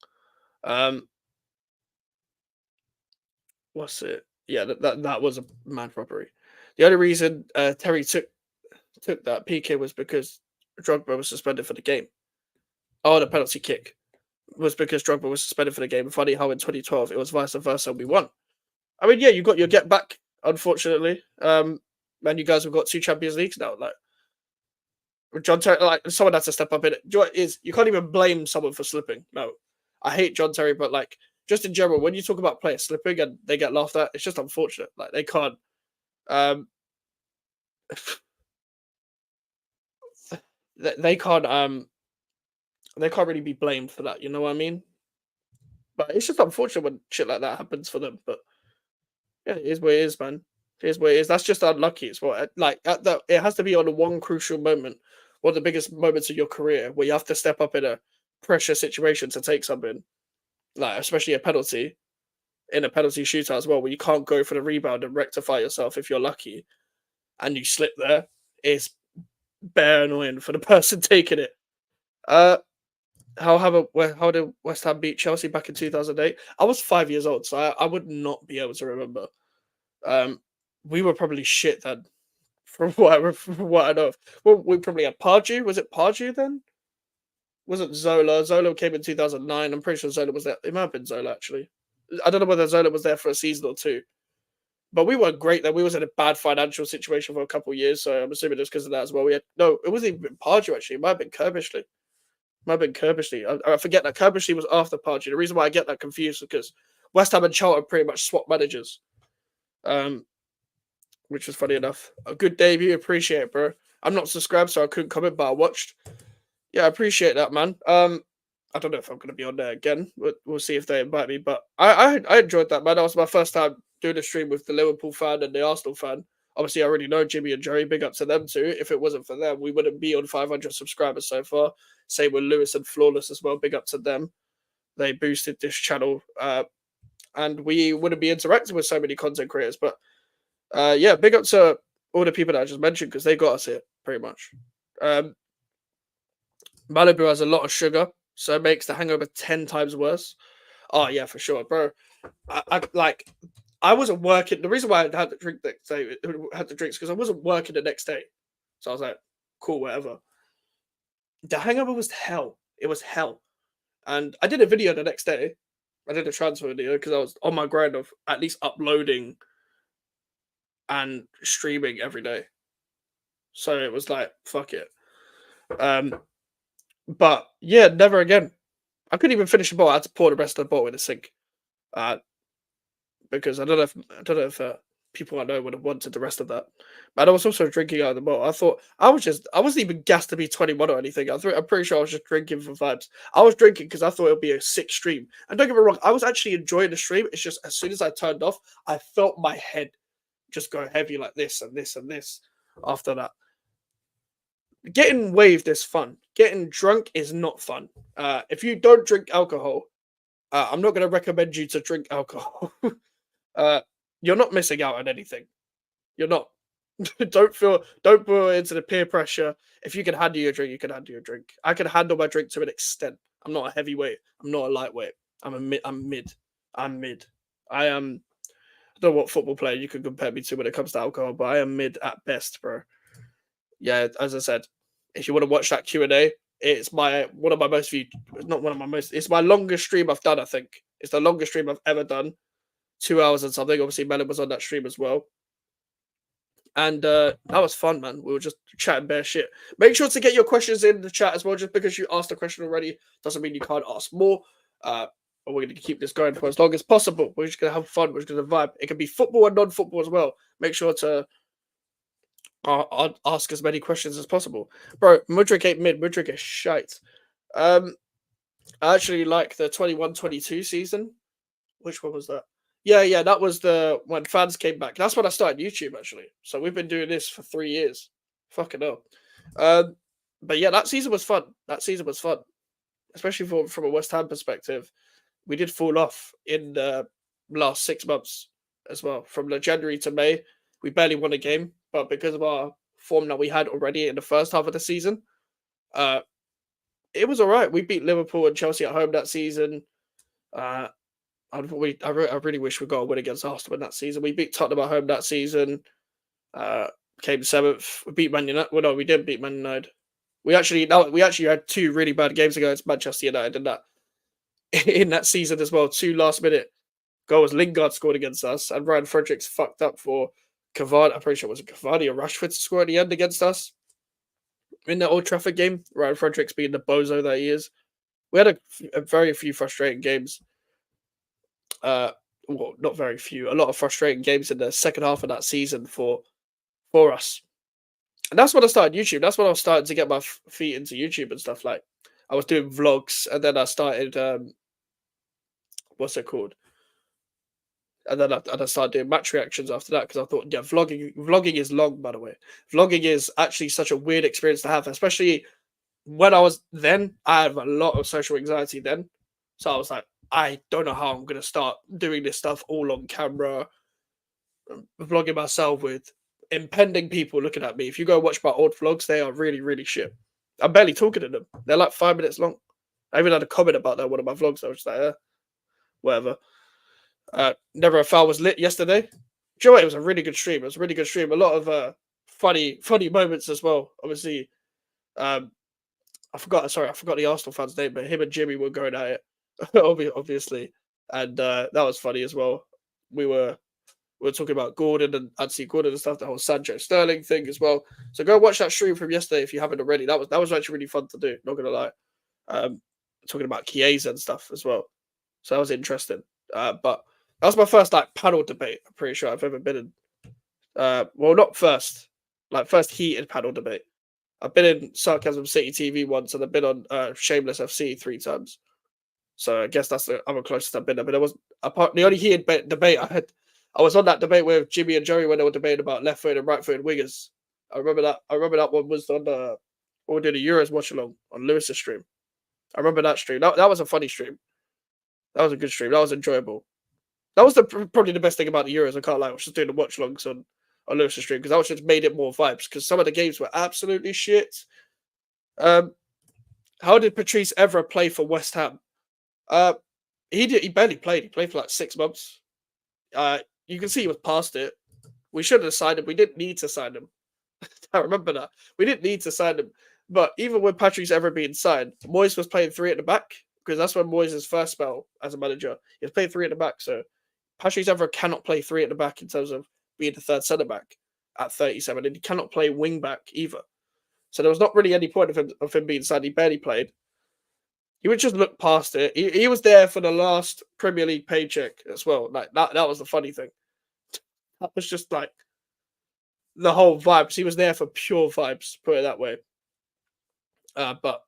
What's it? Yeah, that was a mad robbery. The only reason Terry took that PK was because Drogba was suspended for the game. Oh, the penalty kick was because Drogba was suspended for the game. Funny how in 2012 it was vice versa. We won. Yeah, you got your get back. Unfortunately, man, you guys have got 2 Champions Leagues now. Like, John Terry, like someone has to step up in it. Do you know what it is? You can't even blame someone for slipping. No, I hate John Terry, but like just in general, when you talk about players slipping and they get laughed at, it's just unfortunate. Like they can't, um, they can't, they can't really be blamed for that. You know what I mean? But it's just unfortunate when shit like that happens for them. But yeah, it is what it is, man. It is what it is. That's just unlucky. It's what like at the, it has to be on the one crucial moment, one of the biggest moments of your career, where you have to step up in a pressure situation to take something, like especially a penalty in a penalty shootout as well, where you can't go for the rebound and rectify yourself if you're lucky, and you slip there. It's bare annoying for the person taking it. Uh, how did West Ham beat Chelsea back in 2008? I was 5 years old, so I would not be able to remember. Um, we were probably shit then, from what I know. Well, we probably had Pardew. Was it Pardew then? Wasn't Zola? Zola came in 2009. I'm pretty sure Zola was there. It might have been Zola actually. I don't know whether Zola was there for a season or two. But we weren't great then. We was in a bad financial situation for a couple of years, so I'm assuming it's because of that as well. We had no, it wasn't even Pardew actually. It might have been Kirbishley. Might have been Kirbishley. I forget that Kirbishley was after Pardew. The reason why I get that confused is because West Ham and Charlton pretty much swapped managers. Which was funny enough. A good debut, appreciate it, bro. I'm not subscribed, so I couldn't comment, but I watched. Yeah, I appreciate that, man. I don't know if I'm gonna be on there again. We'll see if they invite me. But I enjoyed that, man. That was my first time doing a stream with the Liverpool fan and the Arsenal fan. Obviously, I already know Jimmy and Jerry. Big up to them too. If it wasn't for them, we wouldn't be on 500 subscribers so far. Same with Lewis and Flawless as well. Big up to them. They boosted this channel, and we wouldn't be interacting with so many content creators. But yeah, big up to all the people that I just mentioned because they got us here pretty much. Malibu has a lot of sugar, so it makes the hangover 10 times worse. Oh yeah, for sure, bro. I wasn't working. The reason why I had to drink the next day, had to drink because I wasn't working the next day. So I was like, cool, whatever. The hangover was hell. It was hell. And I did a video the next day. I did a transfer video because I was on my grind of at least uploading and streaming every day. So it was like, fuck it. But yeah, never again. I couldn't even finish the bottle. I had to pour the rest of the bottle in the sink. Because I don't know if people I know would have wanted the rest of that. But I was also drinking out of the bottle. I thought I wasn't even gassed to be 21 or anything. I'm pretty sure I was just drinking for vibes. I was drinking because I thought it would be a sick stream. And don't get me wrong, I was actually enjoying the stream. It's just as soon as I turned off, I felt my head just go heavy like this and this and this after that. Getting waved is fun. Getting drunk is not fun. If you don't drink alcohol, I'm not going to recommend you to drink alcohol. You're not missing out on anything. You're not. Don't put into the peer pressure. If you can handle your drink, you can handle your drink. I can handle my drink to an extent. I'm not a heavyweight. I'm not a lightweight. I'm mid. I'm mid. I am. I don't know what football player you could compare me to when it comes to alcohol, but I am mid at best, bro. Yeah, as I said, if you want to watch that Q&A, it's one of my most viewed. Not one of my most. It's my longest stream I've done. I think it's the longest stream I've ever done. 2 hours and something. Obviously, Melon was on that stream as well. And that was fun, man. We were just chatting bare shit. Make sure to get your questions in the chat as well. Just because you asked a question already doesn't mean you can't ask more. But we're going to keep this going for as long as possible. We're just going to have fun. We're just going to vibe. It can be football and non-football as well. Make sure to ask as many questions as possible. Bro, Mudrik ain't mid. Mudrik is shite. I actually like the 21-22 season. Which one was that? Yeah, that was the when fans came back. That's when I started YouTube actually. So we've been doing this for 3 years. Fucking hell. But yeah, that season was fun. Especially from a West Ham perspective. We did fall off in the last 6 months as well. From the January to May, we barely won a game, but because of our form that we had already in the first half of the season, it was all right. We beat Liverpool and Chelsea at home that season. I really wish we got a win against Arsenal in that season. We beat Tottenham at home that season. Came 7th. We beat Man United. Well, no, we didn't beat Man United. We actually had 2 really bad games against Manchester United in that season as well. 2 last minute goals. Lingard scored against us, and Ryan Fredericks fucked up for Cavani. I'm pretty sure it was Cavani or Rashford to score at the end against us. in the Old Trafford game, Ryan Fredericks being the bozo that he is. We had a very few frustrating games. Well, not very few. A lot of frustrating games in the second half of that season for us. And that's when I started YouTube. That's when I was starting to get my feet into YouTube and stuff. Like I was doing vlogs, and then I started what's it called? And then I started doing match reactions after that because I thought, yeah, vlogging is long, by the way. Vlogging is actually such a weird experience to have, especially when I was then. I had a lot of social anxiety then, so I was like, I don't know how I'm gonna start doing this stuff all on camera, vlogging myself with impending people looking at me. If you go watch my old vlogs, they are really, really shit. I'm barely talking to them. They're like 5 minutes long. I even had a comment about that in one of my vlogs. I was just like, whatever. Never a Foul was lit yesterday. Do you know what? It was a really good stream. It was a really good stream. A lot of funny moments as well. Obviously, I forgot the Arsenal fan's name, but him and Jimmy were going at it, obviously, and that was funny as well. We were talking about Gordon and Anthony Gordon and stuff, the whole Sancho Sterling thing as well. So go watch that stream from yesterday if you haven't already. That was actually really fun to do. Not gonna lie, talking about Chiesa and stuff as well. So that was interesting. But that was my first like panel debate. I'm pretty sure I've ever been in. Well, not first, like first heated panel debate. I've been in Sarcasm City TV once, and I've been on Shameless FC 3 times. So I guess that's the other closest I've been. But it was the only heated debate I had. I was on that debate with Jimmy and Joey when they were debating about left foot and right foot wingers. I remember that. I remember that one was on when we did a Euros watch along on Lewis's stream. I remember that stream. That was a funny stream. That was a good stream. That was enjoyable. That was probably the best thing about the Euros. I can't lie. I was just doing the watch alongs on Lewis's stream because that was just made it more vibes. Because some of the games were absolutely shit. How did Patrice Evra play for West Ham? He barely played. He played for like 6 months. You can see he was past it. We should have signed him. We didn't need to sign him. I remember that. We didn't need to sign him. But even with Patrice Evra being signed, Moyes was playing 3 at the back because that's when Moyes' first spell as a manager. He was playing 3 at the back. So Patrice Evra cannot play 3 at the back in terms of being the third centre back at 37, and he cannot play wing back either. So there was not really any point of him being signed. He barely played. He would just look past it. He was there for the last Premier League paycheck as well. Like that was the funny thing. That was just like the whole vibes. He was there for pure vibes, put it that way. But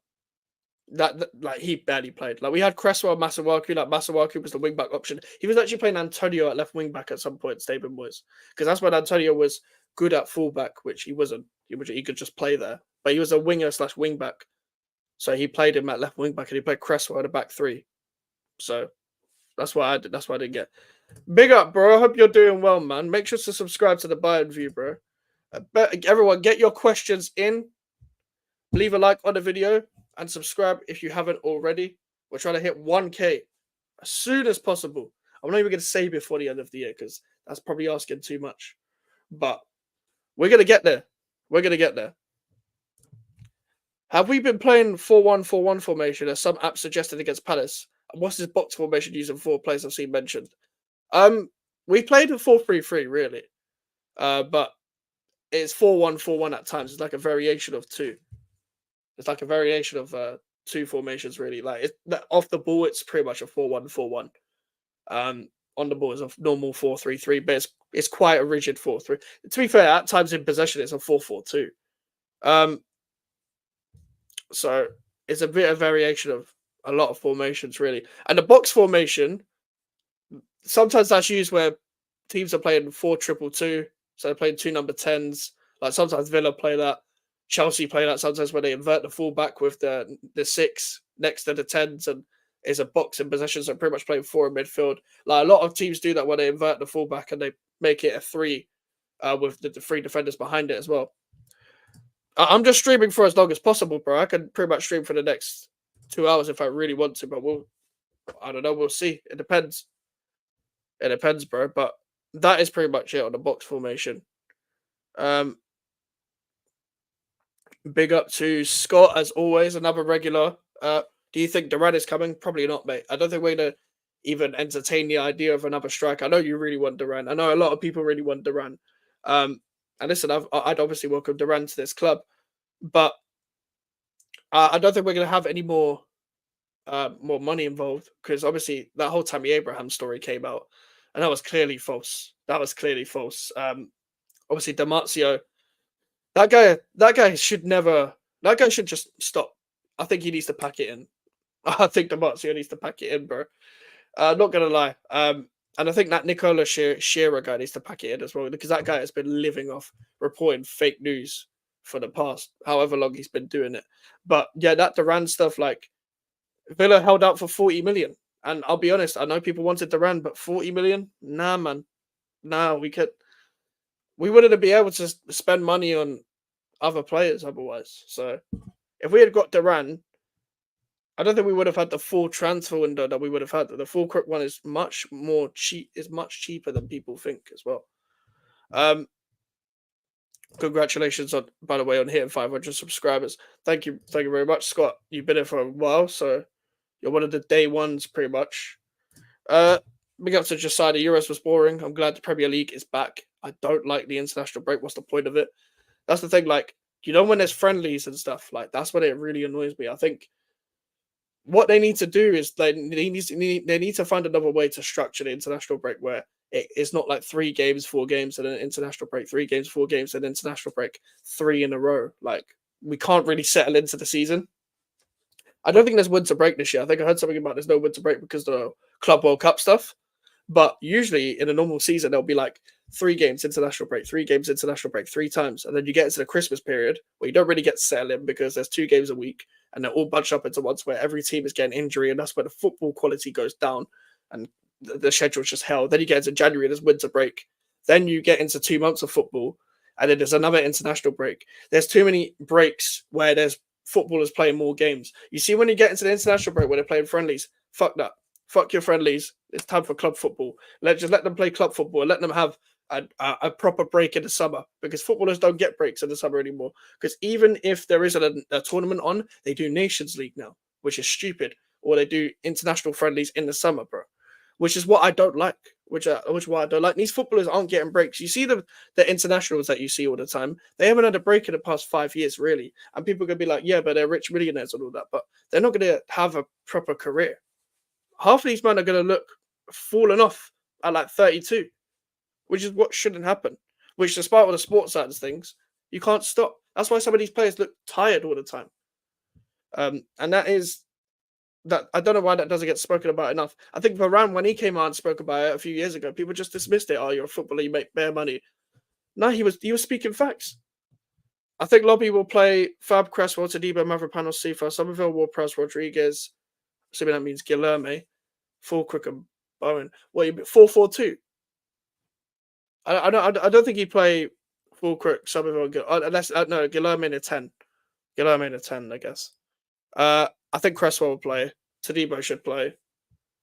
that like he barely played. Like we had Cresswell, Masuaku. Like Masuaku was the wing back option. He was actually playing Antonio at left wing back at some point. Stephen was because that's when Antonio was good at fullback, which he wasn't. He could just play there, but he was a winger / wing back. So he played him at left wing back, and he played Cresswell at the back 3. So that's why I did. That's why I didn't get. Big up, bro. I hope you're doing well, man. Make sure to subscribe to the Bayern View, bro. Everyone, get your questions in. Leave a like on the video and subscribe if you haven't already. We're trying to hit 1K as soon as possible. I'm not even going to say before the end of the year because that's probably asking too much. But we're going to get there. We're going to get there. Have we been playing 4-1-4-1 formation as some apps suggested against Palace? And what's this box formation using 4 players I've seen mentioned? We played a 4-3-3 really. But it's 4-1-4-1 at times. It's like a variation of 2. It's like a variation of 2 formations really. Like off the ball, it's pretty much a 4-1-4-1. On the ball, it's a normal 4-3-3, but it's quite a rigid 4-3. To be fair, at times in possession, it's a 4-4-2. So it's a bit of variation of a lot of formations, really. And the box formation, sometimes that's used where teams are playing 4-2-2, so they're playing 2 number 10s. Like sometimes Villa play that, Chelsea play that sometimes when they invert the fullback with the 6 next to the 10s, and it's a box in possession, so pretty much playing 4 in midfield. Like a lot of teams do that when they invert the fullback and they make it a 3 with the 3 defenders behind it as well. I'm just streaming for as long as possible, bro. I can pretty much stream for the next 2 hours if I really want to, but I don't know. We'll see. It depends. It depends, bro. But that is pretty much it on the box formation. Big up to Scott, as always, another regular. Do you think Duran is coming? Probably not, mate. I don't think we're going to even entertain the idea of another striker. I know you really want Duran. I know a lot of people really want Duran. And listen, I'd obviously welcome Duran to this club, but I don't think we're gonna have any more money involved because obviously that whole Tammy Abraham story came out, and that was clearly false. That was clearly false. Obviously Damasio, that guy should never. That guy should just stop. I think he needs to pack it in. I think Damasio needs to pack it in, bro. Not gonna lie. And I think that Nicola Shearer guy needs to pack it in as well because that guy has been living off reporting fake news for the past however long he's been doing it. But yeah, that Duran stuff, like Villa held out for 40 million. And I'll be honest, I know people wanted Duran, but 40 million? Nah, man. Nah, we wouldn't be able to spend money on other players otherwise. So if we had got Duran, I don't think we would have had the full transfer window that we would have had. The full quick one is much more cheap, is much cheaper than people think as well. Um, Congratulations on, by the way, on hitting 500 subscribers. Thank you very much, Scott. You've been here for a while, so you're one of the day ones, pretty much. Big up to Josiah. The Euros was boring. I'm glad the Premier League is back. I don't like the international break. What's the point of it? That's the thing. Like, when there's friendlies and stuff, like that's when it really annoys me. I think what they need to do is they need to find another way to structure the international break where it's not like 3 games, 4 games, and an international break, 3 games, 4 games, and international break, 3 in a row. Like, we can't really settle into the season. I don't think there's winter break this year. I think I heard something about there's no winter break because of the Club World Cup stuff. But usually in a normal season, there'll be like 3 games international break, 3 games international break, 3 times. And then you get into the Christmas period where you don't really get to settle in because there's 2 games a week and they're all bunched up into once where every team is getting injury. And that's where the football quality goes down and the schedule's just hell. Then you get into January, there's winter break. Then you get into 2 months of football. And then there's another international break. There's too many breaks where there's footballers playing more games. You see, when you get into the international break where they're playing friendlies, fuck that. Fuck your friendlies. It's time for club football. Let them play club football. Let them have a proper break in the summer because footballers don't get breaks in the summer anymore. Because even if there isn't a tournament on, they do Nations League now, which is stupid. Or they do international friendlies in the summer, bro. Which is what I don't like. Which why I don't like. These footballers aren't getting breaks. You see the internationals that you see all the time. They haven't had a break in the past 5 years, really. And people are gonna be like, yeah, but they're rich millionaires and all that. But they're not gonna have a proper career. Half of these men are gonna look fallen off at like 32, which is what shouldn't happen. Which, despite all the sports side of things, you can't stop. That's why some of these players look tired all the time. And that is that I don't know why that doesn't get spoken about enough. I think Varane, when he came out and spoke about it a few years ago, people just dismissed it. Oh, you're a footballer, you make bare money. No, he was speaking facts. I think Lobby will play Fab, Cresswell, Tadibo, Mavropanos, Sifa, Somerville, Ward-Prowse, Rodriguez. Assuming that means Guilherme, Fulcrook, and Bowen. What, 4-4-2? I don't think he'd play Fulcrook, Somerville, unless no Guilherme in a 10. Guilherme in a 10, I guess. I think Cresswell will play. Tadibo should play.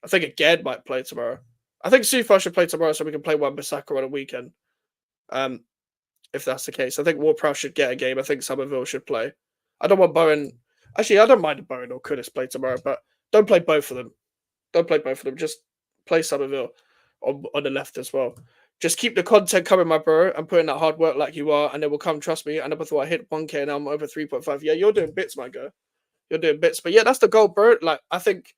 I think Aged might play tomorrow. I think Sifa should play tomorrow so we can play Wan-Bissaka on a weekend. If that's the case. I think Ward-Prowse should get a game. I think Somerville should play. I don't want Bowen. Actually, I don't mind if Bowen or Kudus play tomorrow, but don't play both of them. Don't play both of them. Just play Somerville on the left as well. Just keep the content coming, my bro, and put in that hard work like you are, and it will come. Trust me. I never thought I hit 1K, and I'm over 3.5. Yeah, you're doing bits, my guy. You're doing bits, but yeah, that's the goal, bro. Like I think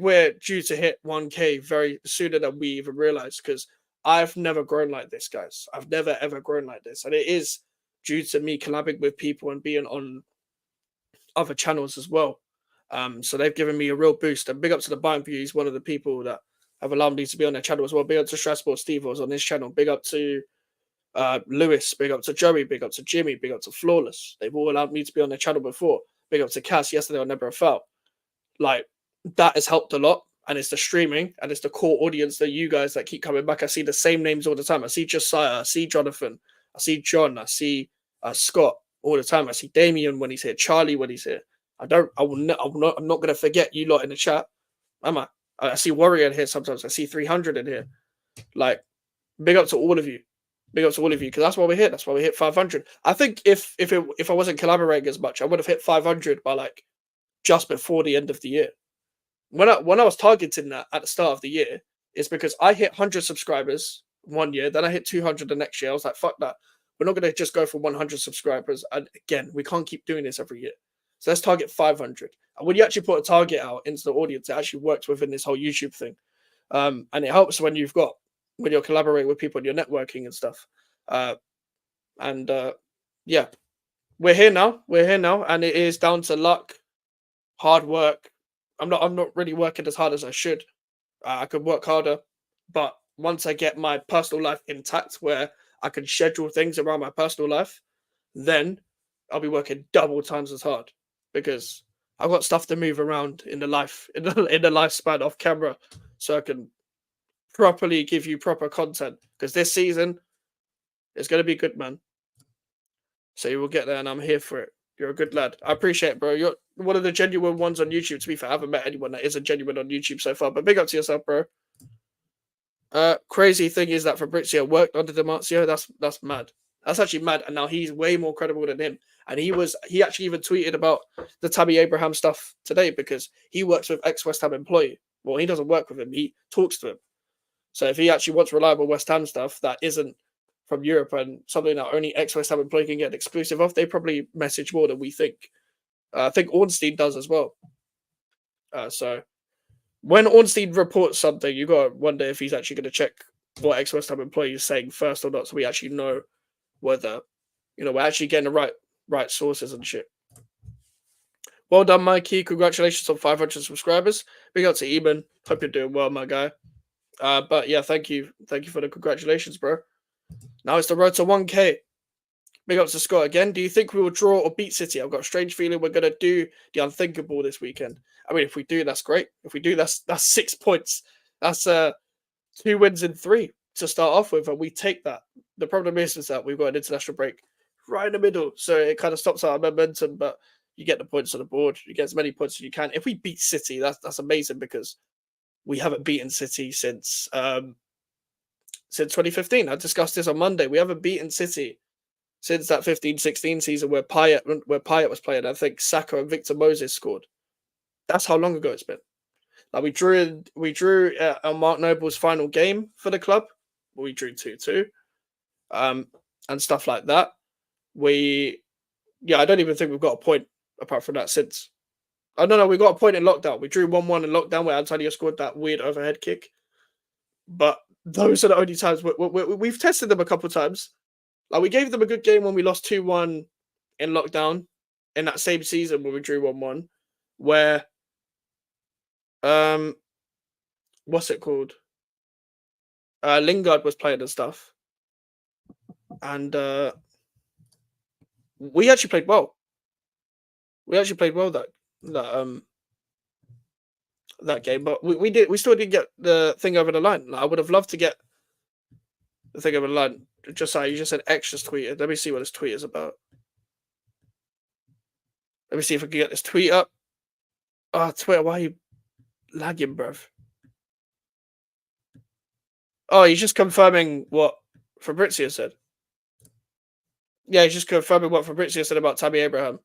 we're due to hit 1K very sooner than we even realize because I've never grown like this, guys. I've never ever grown like this, and it is due to me collabing with people and being on other channels as well. So they've given me a real boost. And big up to the Bayern View. He's one of the people that have allowed me to be on their channel as well. Big up to Strasbourg Steve was on his channel. Big up to Lewis. Big up to Joey. Big up to Jimmy. Big up to Flawless. They've all allowed me to be on their channel before. Big up to Cass yesterday on Never Felt. Like that has helped a lot. And it's the streaming and it's the core audience that you guys that keep coming back. I see the same names all the time. I see Josiah, I see Jonathan, I see John, I see Scott all the time. I see Damien when he's here, Charlie when he's here. I'm not going to forget you lot in the chat. Am I? I see Warrior in here sometimes. I see 300 in here. Like, big up to all of you. Big up to all of you because that's why we're here. That's why we hit 500. I think if I wasn't collaborating as much, I would have hit 500 by like just before the end of the year. When I was targeting that at the start of the year, it's because I hit 100 subscribers one year, then I hit 200 the next year. I was like, fuck that. We're not going to just go for 100 subscribers. And again, we can't keep doing this every year. So let's target 500. And when you actually put a target out into the audience, it actually works within this whole YouTube thing. And it helps when you're collaborating with people and you're networking and stuff. Yeah, we're here now. And it is down to luck, hard work. I'm not really working as hard as I should. I could work harder, but once I get my personal life intact, where I can schedule things around my personal life, then I'll be working double times as hard because I've got stuff to move around in the lifespan off camera, so I can properly give you proper content. Because this season is going to be good, man. So you will get there, and I'm here for it. You're a good lad. I appreciate it, bro. You're one of the genuine ones on YouTube. To be fair, I haven't met anyone that isn't genuine on YouTube so far. But big up to yourself, bro. Crazy thing is that Fabrizio worked under Demarcio. That's mad. That's actually mad. And now he's way more credible than him. And he actually even tweeted about the Tammy Abraham stuff today because he works with ex-West Ham employee. Well, he doesn't work with him. He talks to him. So if he actually wants reliable West Ham stuff that isn't from Europe and something that only ex-West Ham employee can get an exclusive of, they probably message more than we think. I think Ornstein does as well. So when Ornstein reports something, you got to wonder if he's actually going to check what ex-West Ham employee is saying first or not, so we actually know whether we're actually getting the right sources and shit. Well done, Mikey. Congratulations on 500 subscribers. Big up to Eamon. Hope you're doing well, my guy. But yeah, thank you for the congratulations, bro. Now it's the road to 1K. Big up to Scott again. Do you think we will draw or beat City? I've got a strange feeling we're going to do the unthinkable this weekend. I mean, if we do, that's great. If we do, that's 6 points. That's 2 wins in 3 to start off with, and we take that. The problem is that we've got an international break right in the middle, so it kind of stops our momentum, but you get the points on the board. You get as many points as you can. If we beat City, that's amazing because we haven't beaten City since 2015. I discussed this on Monday. We haven't beaten City since that 15-16 season where Payet was playing. I think Saka and Victor Moses scored. That's how long ago it's been. Like we drew on Mark Noble's final game for the club. We drew 2-2, and stuff like that. I don't even think we've got a point apart from that since. Oh no, we got a point in lockdown. We drew 1-1 in lockdown where Antonio scored that weird overhead kick. But those are the only times we've tested them a couple of times. Like we gave them a good game when we lost 2-1 in lockdown in that same season when we drew 1-1, where what's it called? Lingard was playing and stuff. And we actually played well. That game, but we still didn't get the thing over the line. Like, I would have loved to get the thing over the line. Just like you just said, X just tweeted. Let me see what this tweet is about. Let me see if I can get this tweet up. Oh, Twitter, why are you lagging, bruv? Oh, he's just confirming what Fabrizio said. Yeah, he's just confirming what Fabrizio said about Tammy Abraham.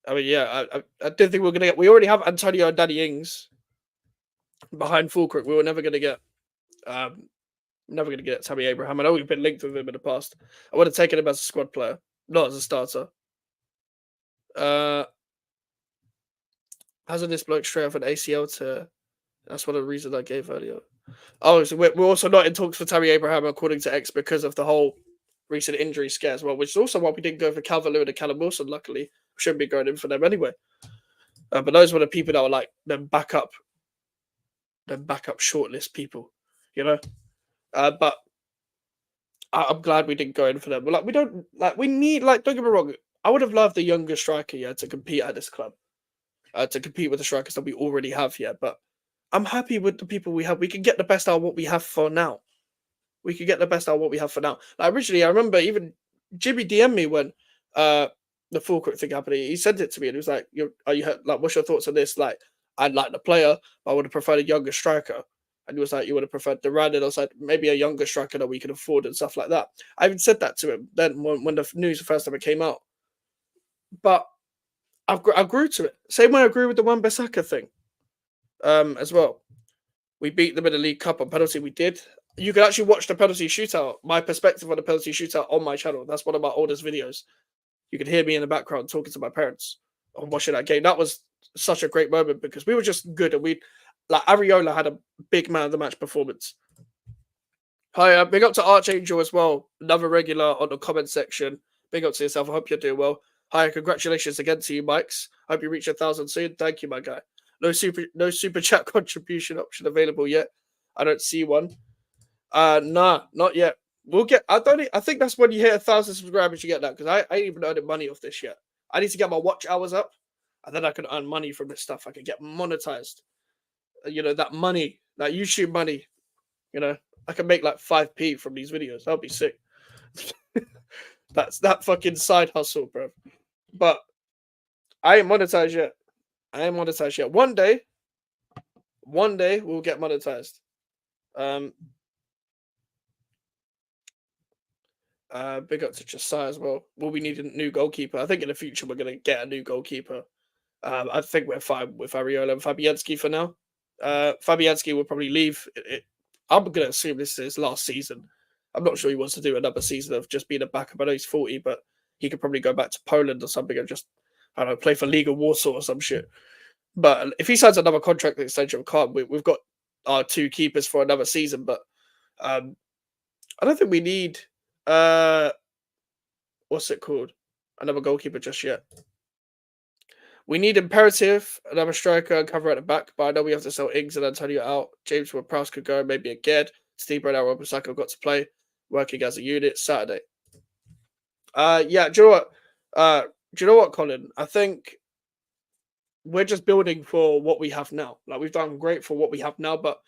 I mean, yeah, I didn't think we were going to get... We already have Antonio and Danny Ings behind Fulcrook. We were never going to get... never going to get Tammy Abraham. I know we've been linked with him in the past. I would have taken him as a squad player, not as a starter. Hasn't this bloke straight off an ACL to... That's one of the reasons I gave earlier. Oh, so we're also not in talks for Tammy Abraham, according to X, because of the whole recent injury scare as well, which is also why we didn't go for Calvert-Lewin and Callum Wilson, luckily. We shouldn't be going in for them anyway. But those were the people that were like them backup shortlist people, But I'm glad we didn't go in for them. But we need, don't get me wrong, I would have loved a younger striker, to compete at this club. To compete with the strikers that we already have here. But I'm happy with the people we have. We can get the best out of what we have for now. Like originally, I remember even Jimmy DM'd me when the Fulcrook thing happened. He sent it to me and he was like, what's your thoughts on this? Like, I'd like the player, but I would have preferred a younger striker. And he was like, you would have preferred Duran. And I was like, maybe a younger striker that we could afford and stuff like that. I even said that to him then when the news the first time it came out. But I grew to it. Same way I grew with the Wan-Bissaka thing as well. We beat them in the League Cup on penalty. We did. You can actually watch the penalty shootout, my perspective on the penalty shootout on my channel. That's one of my oldest videos. you could hear me in the background talking to my parents on watching that game. That was such a great moment because we were just good, and we like Ariola had a big man of the match performance. Hi, big up to Archangel as well, another regular on the comment section. Big up to yourself. I hope you're doing well. Hi, congratulations again to you, Mikes. Hope you reach 1,000 soon. Thank you, my guy. No super chat contribution option available yet. I don't see one. Nah, not yet. We'll get. I think that's when you hit 1,000 subscribers, you get that, because I ain't even earning money off this yet. I need to get my watch hours up, and then I can earn money from this stuff. I can get monetized. That money, that YouTube money. I can make like 5p from these videos. That'll be sick. That's that fucking side hustle, bro. But I ain't monetized yet. One day we'll get monetized. Big up to Josiah as well. Will we need a new goalkeeper? I think in the future we're gonna get a new goalkeeper. I think we're fine with Ariola and Fabianski for now. Fabianski will probably leave. I'm gonna assume this is his last season. I'm not sure he wants to do another season of just being a backup. I know he's 40, but he could probably go back to Poland or something and just, I don't know, play for Liga Warsaw or some shit. But if he signs another contract extension, we've got our two keepers for another season. But I don't think we need what's it called? Another goalkeeper just yet. We need imperative, another striker and cover at the back, but I know we have to sell Ings and Antonio out. James Ward-Prowse could go, maybe a Ged. Steve Brown and Wan-Bissaka got to play, working as a unit Saturday. Yeah, do you know what? Colin? I think we're just building for what we have now. Like, we've done great for what we have now, but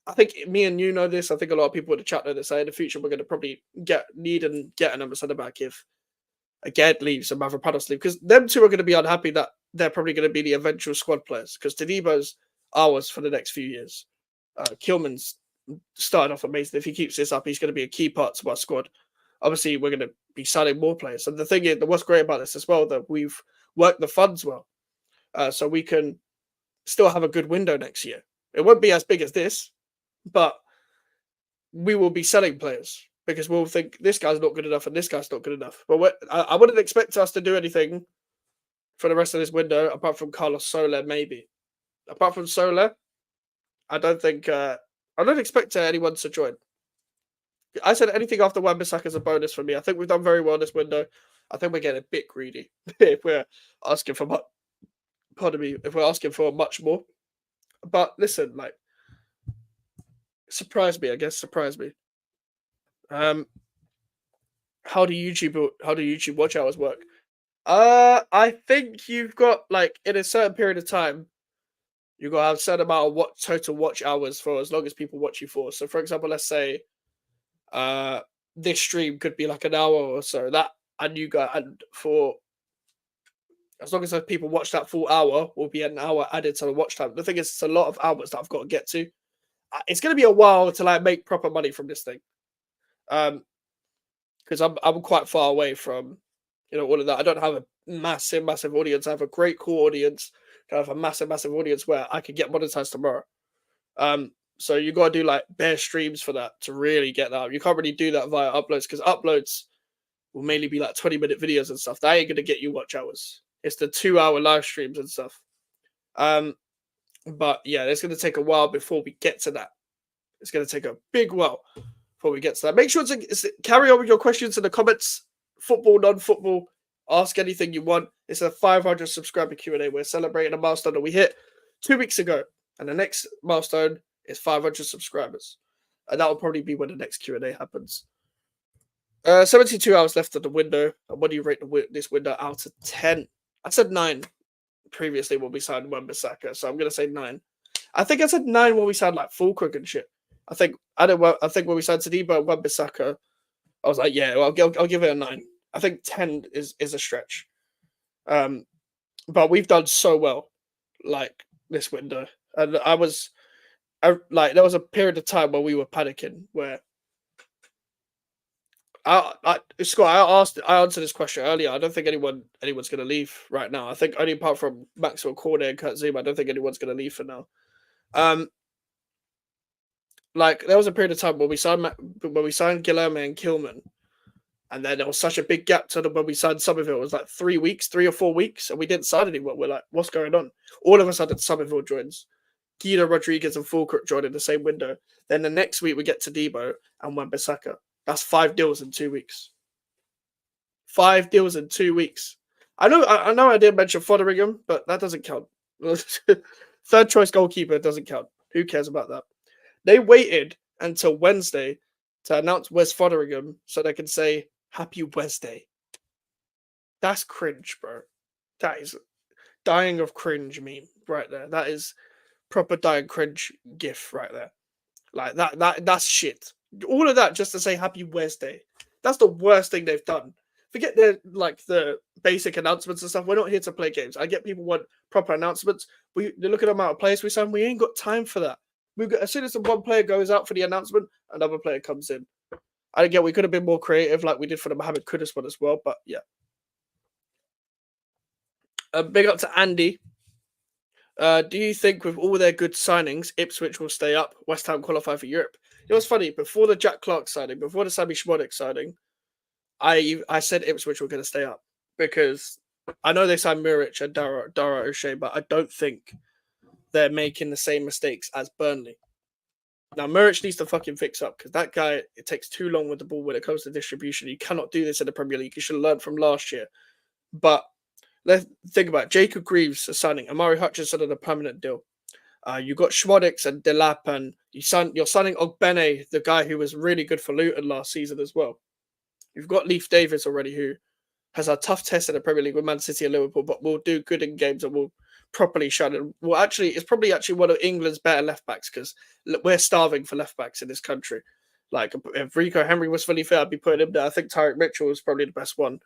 I think me and you know this. I think a lot of people in the chat know this. In the future, we're going to probably need and get another centre back if Ged leaves and Mavropanos leaves, because them two are going to be unhappy that they're probably going to be the eventual squad players, because Tadebo's ours for the next few years. Kilman's started off amazing. If he keeps this up, he's going to be a key part to our squad. Obviously, we're going to be signing more players. And the thing is, what's great about this as well, that we've worked the funds well. So we can still have a good window next year. It won't be as big as this, but we will be selling players because we'll think this guy's not good enough and this guy's not good enough. But I wouldn't expect us to do anything for the rest of this window apart from Carlos Soler, maybe. Apart from Soler, I don't expect anyone to join. I said anything after Wan-Bissaka is a bonus for me. I think we've done very well this window. I think we're getting a bit greedy if we're asking for much. Pardon me, if we're asking for much more. But listen, like, surprise me. How do YouTube watch hours work? I think you've got, like, in a certain period of time, you've got to have a certain amount of total watch hours for as long as people watch you for. So, for example, let's say this stream could be like an hour or so. And for as long as people watch that full hour, will be an hour added to the watch time. The thing is, it's a lot of hours that I've got to get to. It's going to be a while to like make proper money from this thing. Because I'm quite far away from, all of that. I don't have a massive audience. I have a great core audience. I have a massive audience where I could get monetized tomorrow. So you got to do like bare streams for that to really get that. You can't really do that via uploads, because uploads will mainly be like 20-minute videos and stuff. That ain't going to get you watch hours. It's the 2-hour live streams and stuff. But yeah, it's going to take a while before we get to that. It's going to take a big while before we get to that. Make sure to carry on with your questions in the comments. Football, non-football, ask anything you want. It's a 500 subscriber Q&A. We're celebrating a milestone that we hit 2 weeks ago. And the next milestone is 500 subscribers. And that will probably be when the next Q&A happens. 72 hours left of the window. And what do you rate this window out of 10? I said 9 previously when we signed Wan-Bissaka, so I'm going to say 9. I think I said 9 when we signed like Fulkrug and shit. I think when we signed Tadibo and Wan-Bissaka, I was like, yeah, well, I'll give it a 9. I think 10 is a stretch. But we've done so well, like, this window. And there was a period of time where we were panicking, where Scott, I answered this question earlier. I don't think anyone's going to leave right now. I think only apart from Maxwell Cornet and Kurt Zuma, I don't think anyone's going to leave for now. Like, there was a period of time when we signed Guilherme and Kilman, And then there was such a big gap to when we signed Somerville. It was like 3 weeks, 3 or 4 weeks, and we didn't sign anyone. We're like, what's going on? All of a sudden, Somerville joins. Guido Rodriguez and Fulcrook join in the same window. Then the next week, we get to Debo and Wan-Bissaka. That's 5 deals in 2 weeks. 5 deals in 2 weeks. I know I did mention Fotheringham, but that doesn't count. Third choice goalkeeper doesn't count. Who cares about that? They waited until Wednesday to announce Wes Fotheringham so they can say Happy Wednesday. That's cringe, bro. That is dying of cringe meme right there. That is proper dying cringe gif right there. Like that's shit. All of that just to say Happy Wednesday. That's the worst thing they've done. Forget the basic announcements and stuff. We're not here to play games. I get people want proper announcements. They look at the amount of players we sign. We ain't got time for that. As soon as the one player goes out for the announcement, another player comes in. I get we could have been more creative, like we did for the Mohamed Kudus one as well. But yeah, big up to Andy. Do you think with all their good signings, Ipswich will stay up? West Ham qualify for Europe? It was funny before the Jack Clark signing, before the Sammy Schmodic signing. I said Ipswich were going to stay up because I know they signed Muric and Dara O'Shea, but I don't think they're making the same mistakes as Burnley. Now, Muric needs to fucking fix up because that guy, it takes too long with the ball when it comes to distribution. You cannot do this in the Premier League. You should have learned from last year. But let's think about it. Jacob Greaves is signing. Amari Hutchinson on a permanent deal. You got Schmodic and Delap, and you're signing Ogbene, the guy who was really good for Luton last season as well. You've got Leif Davis already, who has a tough test in the Premier League with Man City and Liverpool, but will do good in games and will properly shine. And well, actually, it's probably one of England's better left backs because we're starving for left backs in this country. Like if Rico Henry was fully fit, I'd be putting him there. I think Tyreek Mitchell is probably the best one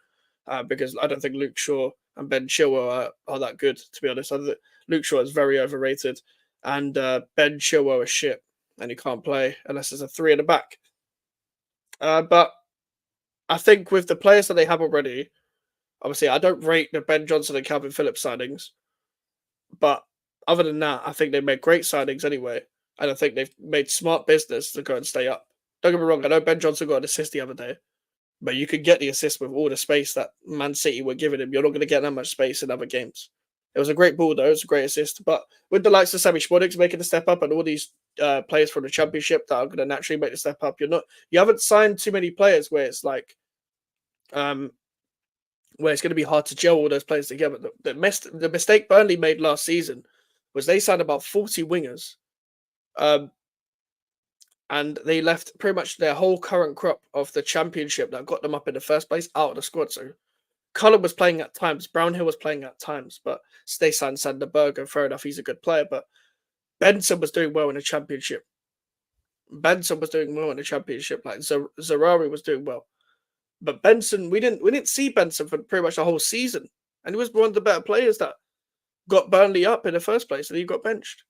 because I don't think Luke Shaw and Ben Chilwell are that good, to be honest. I think Luke Shaw is very overrated, and Ben Chilwell is shit, and he can't play unless there's a 3 in the back. But I think with the players that they have already, obviously, I don't rate the Ben Johnson and Calvin Phillips signings. But other than that, I think they made great signings anyway. And I think they've made smart business to go and stay up. Don't get me wrong, I know Ben Johnson got an assist the other day. But you could get the assist with all the space that Man City were giving him. You're not going to get that much space in other games. It was a great ball, though. It was a great assist. But with the likes of Sammy Schmodic making the step up and all these players from the Championship that are going to naturally make the step up, you haven't signed too many players where it's like where it's going to be hard to gel all those players together. The mistake Burnley made last season was they signed about 40 wingers, and they left pretty much their whole current crop of the Championship that got them up in the first place out of the squad. So Cullen was playing at times, Brownhill was playing at times, but they signed Sander Berger. Fair enough, he's a good player, but Benson was doing well in the Championship. Like Zarari was doing well. But Benson, we didn't see Benson for pretty much the whole season. And he was one of the better players that got Burnley up in the first place, and he got benched.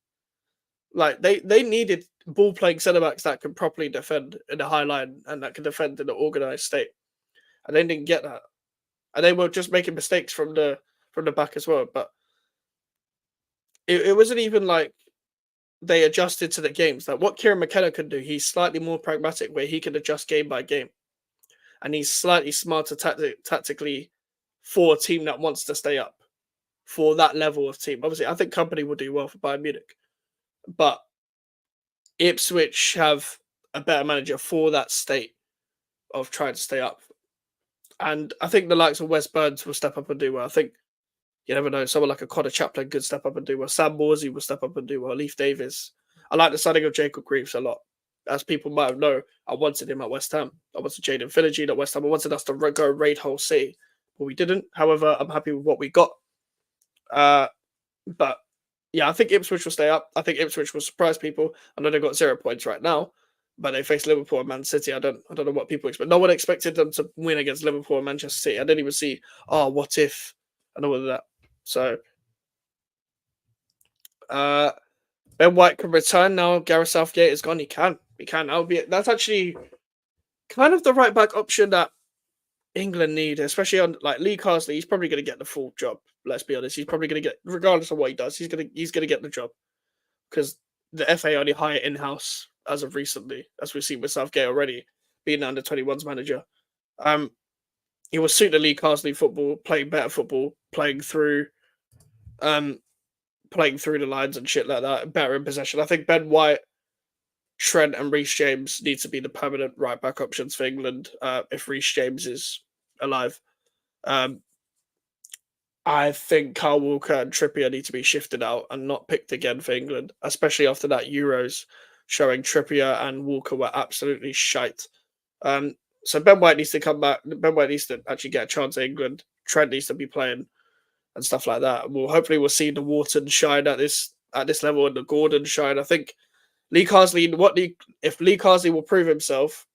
Like they needed ball playing centre backs that can properly defend in the high line and that can defend in an organised state. And they didn't get that. And they were just making mistakes from the back as well. But it wasn't even like they adjusted to the games. Like what Kieran McKenna can do, he's slightly more pragmatic where he can adjust game by game. And he's slightly smarter tactically for a team that wants to stay up, for that level of team. Obviously, I think Company will do well for Bayern Munich. But Ipswich have a better manager for that state of trying to stay up. And I think the likes of Wes Burns will step up and do well. I think, you never know, someone like a Connor Chaplin could step up and do well. Sam Morsey will step up and do well. Leif Davis. I like the signing of Jacob Greaves a lot. As people might have known, I wanted him at West Ham. I wanted Jaden Philogene at West Ham. I wanted us to go raid Hull City, but we didn't. However, I'm happy with what we got. But yeah, I think Ipswich will stay up. I think Ipswich will surprise people. I know they've got 0 points right now, but they face Liverpool and Man City. I don't know what people expect. No one expected them to win against Liverpool and Manchester City. I didn't even see, what if, and all of that. So, Ben White can return now. Gareth Southgate is gone. He can. That's actually kind of the right back option that England need, especially on like Lee Carsley. He's probably going to get the full job. Let's be honest. He's probably going to get, regardless of what he does, he's going to get the job because the FA only hire in-house as of recently, as we've seen with Southgate already being the under-21s manager. he will suit the Lee Carsley football, playing better football, playing through the lines and shit like that, better in possession. I think Ben White, Trent, and Reece James need to be the permanent right back options for England if Reece James is alive. I think Kyle Walker and Trippier need to be shifted out and not picked again for England, especially after that Euros showing Trippier and Walker were absolutely shite. So Ben White needs to come back. Ben White needs to actually get a chance at England. Trent needs to be playing and stuff like that. Hopefully we'll see the Wharton shine at this level and the Gordon shine. I think Lee Carsley. If Lee Carsley will prove himself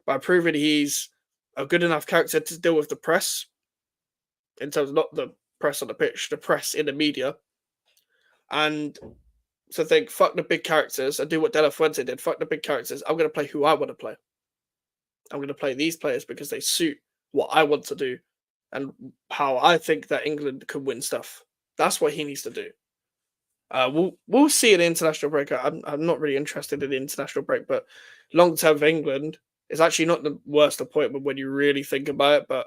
by proving he's a good enough character to deal with the press, in terms of not the press on the pitch, the press in the media, and to think fuck the big characters and do what De La Fuente did. Fuck the big characters. I'm going to play who I want to play. I'm going to play these players because they suit what I want to do and how I think that England could win stuff. That's what he needs to do. We'll see an international break. I'm not really interested in the international break, but long term for England is actually not the worst appointment when you really think about it. But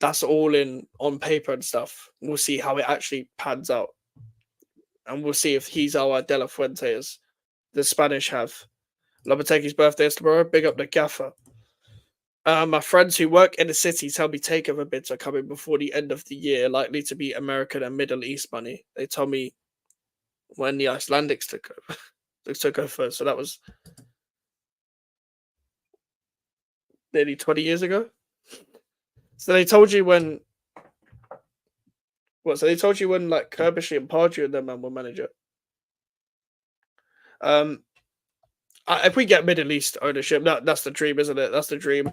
that's all on paper and stuff. We'll see how it actually pans out, and we'll see if he's our De La Fuente as the Spanish have. Lopetegui's birthday is tomorrow. Big up the gaffer. My friends who work in the city tell me takeover bids are coming before the end of the year, likely to be American and Middle East money. They tell me when the Icelandics took over. They took over first, so that was nearly 20 years ago. So they told you when. What? So they told you when like Kirbishley and Pardew and them man were manager. If we get Middle East ownership, that's the dream, isn't it? That's the dream.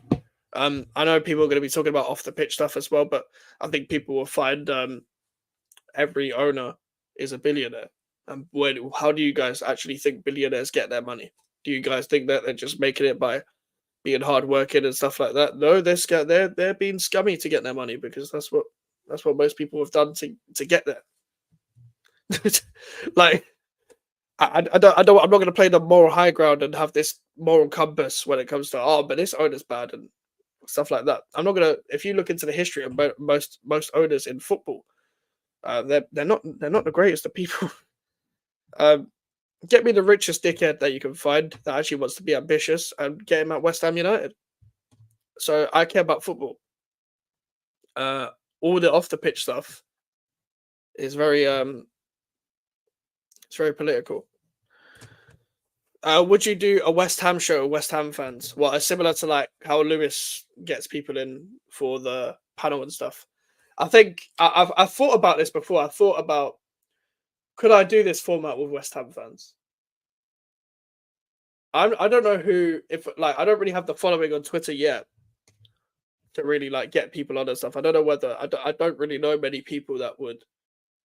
I know people are going to be talking about off the pitch stuff as well, but I think people will find every owner is a billionaire. And how do you guys actually think billionaires get their money? Do you guys think that they're just making it by being hardworking and stuff like that? No, they're being scummy to get their money because that's what most people have done to get there. Like I'm not going to play the moral high ground and have this moral compass when it comes to but this owner's bad and stuff like that. I'm not going to. If you look into the history of most owners in football, they're not the greatest of people. Get me the richest dickhead that you can find that actually wants to be ambitious and get him at West Ham United. So I care about football. All the off the pitch stuff is very it's very political. Would you do a West Ham show, West Ham fans? Well, similar to like how Lewis gets people in for the panel and stuff. I think I've thought about this before. I thought about could I do this format with West Ham fans? I don't know I don't really have the following on Twitter yet to really like get people on and stuff. I don't know whether I don't really know many people that would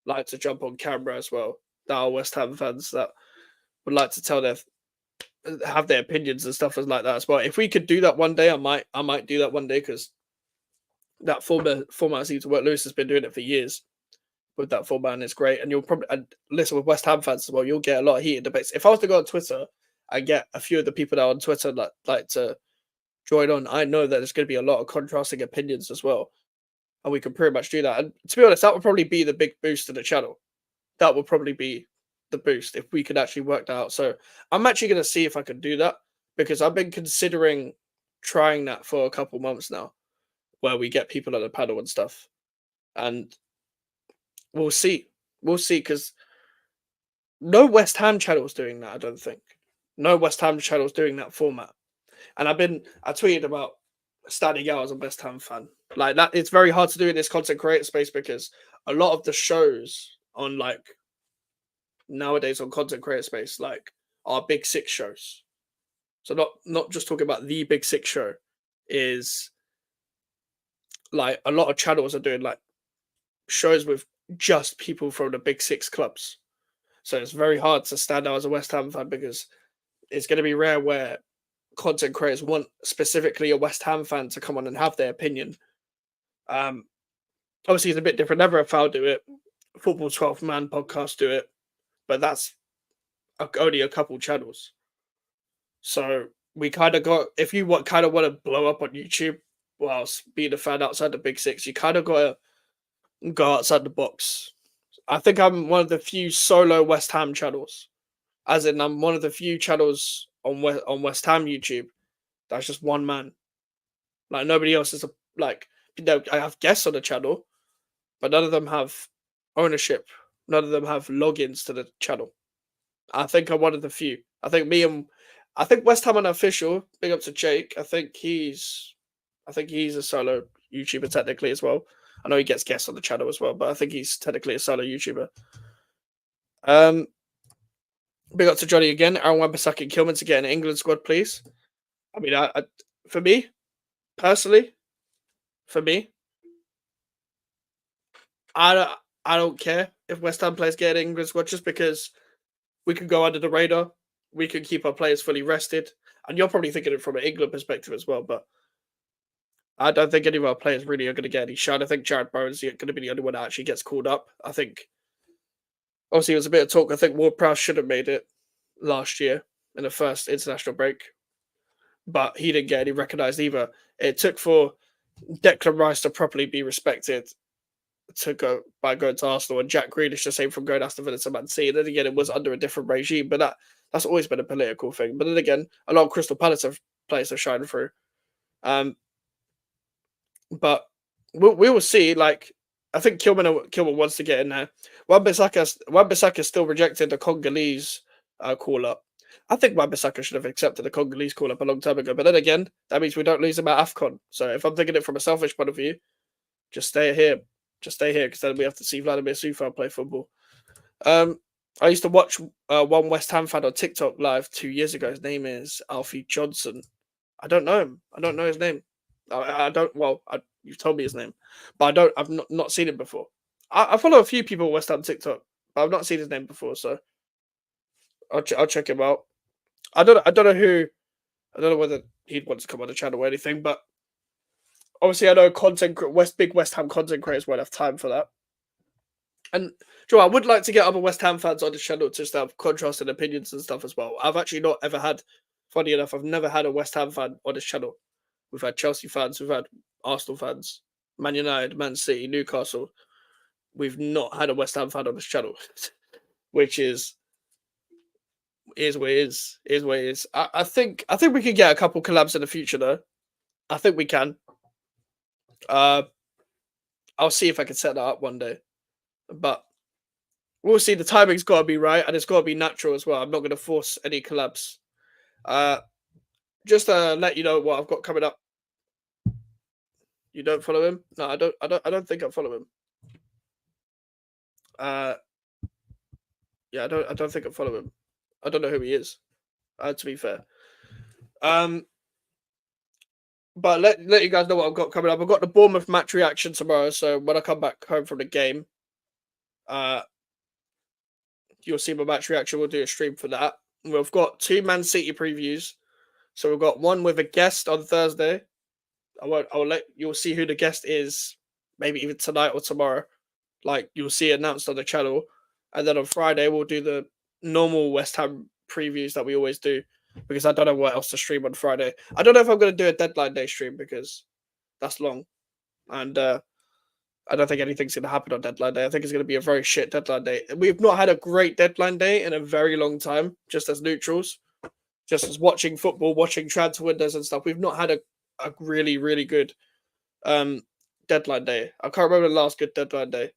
like to jump on camera as well. That are West Ham fans that would like to have their opinions and stuff like that as well. If we could do that one day, I might do that one day because that format seems to work. Lewis has been doing it for years with that format, and it's great. And you'll probably listen with West Ham fans as well. You'll get a lot of heated debates. If I was to go on Twitter and get a few of the people that are on Twitter like to join on, I know that there's going to be a lot of contrasting opinions as well, and we can pretty much do that. And to be honest, that would probably be the big boost to the channel. That would probably be the boost if we could actually work that out. So I'm actually going to see if I can do that because I've been considering trying that for a couple months now, where we get people on the panel and stuff, and we'll see because no West Ham channel is doing that. I don't think no West Ham channel is doing that format. And I tweeted about standing out as a West Ham fan like that. It's very hard to do in this content creator space because a lot of the shows on like nowadays on content creator space like are big six shows. So not just talking about the big six show, is like a lot of channels are doing like shows with just people from the big six clubs. So it's very hard to stand out as a West Ham fan because it's going to be rare where content creators want specifically a West Ham fan to come on and have their opinion. Obviously it's a bit different. Never FL do it. Football 12 Man podcast do it, but that's only a couple channels. So we kind of got, if you kind of want to blow up on YouTube, whilst being a fan outside the Big Six, you kind of gotta go outside the box. I think I'm one of the few solo West Ham channels, as in I'm one of the few channels on West Ham YouTube that's just one man. Like nobody else is like I have guests on the channel, but none of them have ownership. None of them have logins to the channel. I think I'm one of the few. I think West Ham unofficial. Big up to Jake. I think he's a solo YouTuber technically as well. I know he gets guests on the channel as well, but I think he's technically a solo YouTuber. Big up to Johnny again. Aaron Wan-Bissaka and Kilman to get in the England squad, please. I mean, for me personally, I don't, I don't care if West Ham players get in England squad just because we can go under the radar. We can keep our players fully rested. And you're probably thinking it from an England perspective as well, but I don't think any of our players really are going to get any shine. I think Jared Bowen's going to be the only one that actually gets called up. I think, obviously, there was a bit of talk. I think Ward-Prowse should have made it last year in the first international break, but he didn't get any recognised either. It took for Declan Rice to properly be respected to go going to Arsenal, and Jack Grealish the same from going to Aston Villa to Man City. And then again, it was under a different regime, but that's always been a political thing. But then again, a lot of Crystal Palace players have shined through. But we will see. Like, I think Kilman wants to get in there. Wan-Bissaka still rejected the Congolese call up. I think Wan-Bissaka should have accepted the Congolese call up a long time ago. But then again, that means we don't lose him at AFCON. So if I'm thinking it from a selfish point of view, just stay here. Just stay here because then we have to see Vladimir Sufal play football. I used to watch one West Ham fan on TikTok live 2 years ago. His name is Alfie Johnson. I don't know him. I don't know his name. I don't. Well, you've told me his name, but I've not seen him before. I follow a few people on West Ham TikTok, but I've not seen his name before. So I'll check him out. I don't know who. I don't know whether he'd want to come on the channel or anything, but obviously I know big West Ham content creators won't have time for that. And Joe, I would like to get other West Ham fans on the channel to just have contrasting opinions and stuff as well. I've actually not ever had. Funny enough, I've never had a West Ham fan on this channel. We've had Chelsea fans, we've had Arsenal fans, Man United, Man City, Newcastle. We've not had a West Ham fan on this channel, which is what it is. Is what it is. I think we could get a couple collabs in the future though. I think we can. I'll see if I can set that up one day, but we'll see. The timing's got to be right, and it's got to be natural as well. I'm not going to force any collabs. Just to let you know what I've got coming up. You don't follow him? No, I don't think I follow him. Yeah, I don't think I follow him. I don't know who he is. To be fair. But let you guys know what I've got coming up. I've got the Bournemouth match reaction tomorrow. So when I come back home from the game, you'll see my match reaction. We'll do a stream for that. We've got 2 Man City previews. So we've got one with a guest on Thursday. You'll see who the guest is, maybe even tonight or tomorrow. Like, you'll see it announced on the channel. And then on Friday, we'll do the normal West Ham previews that we always do, because I don't know what else to stream on Friday. I don't know if I'm going to do a deadline day stream because that's long. And I don't think anything's going to happen on deadline day. I think it's going to be a very shit deadline day. We've not had a great deadline day in a very long time, just as neutrals. Just as watching football, watching transfer windows and stuff. We've not had a really, really good deadline day. I can't remember the last good deadline day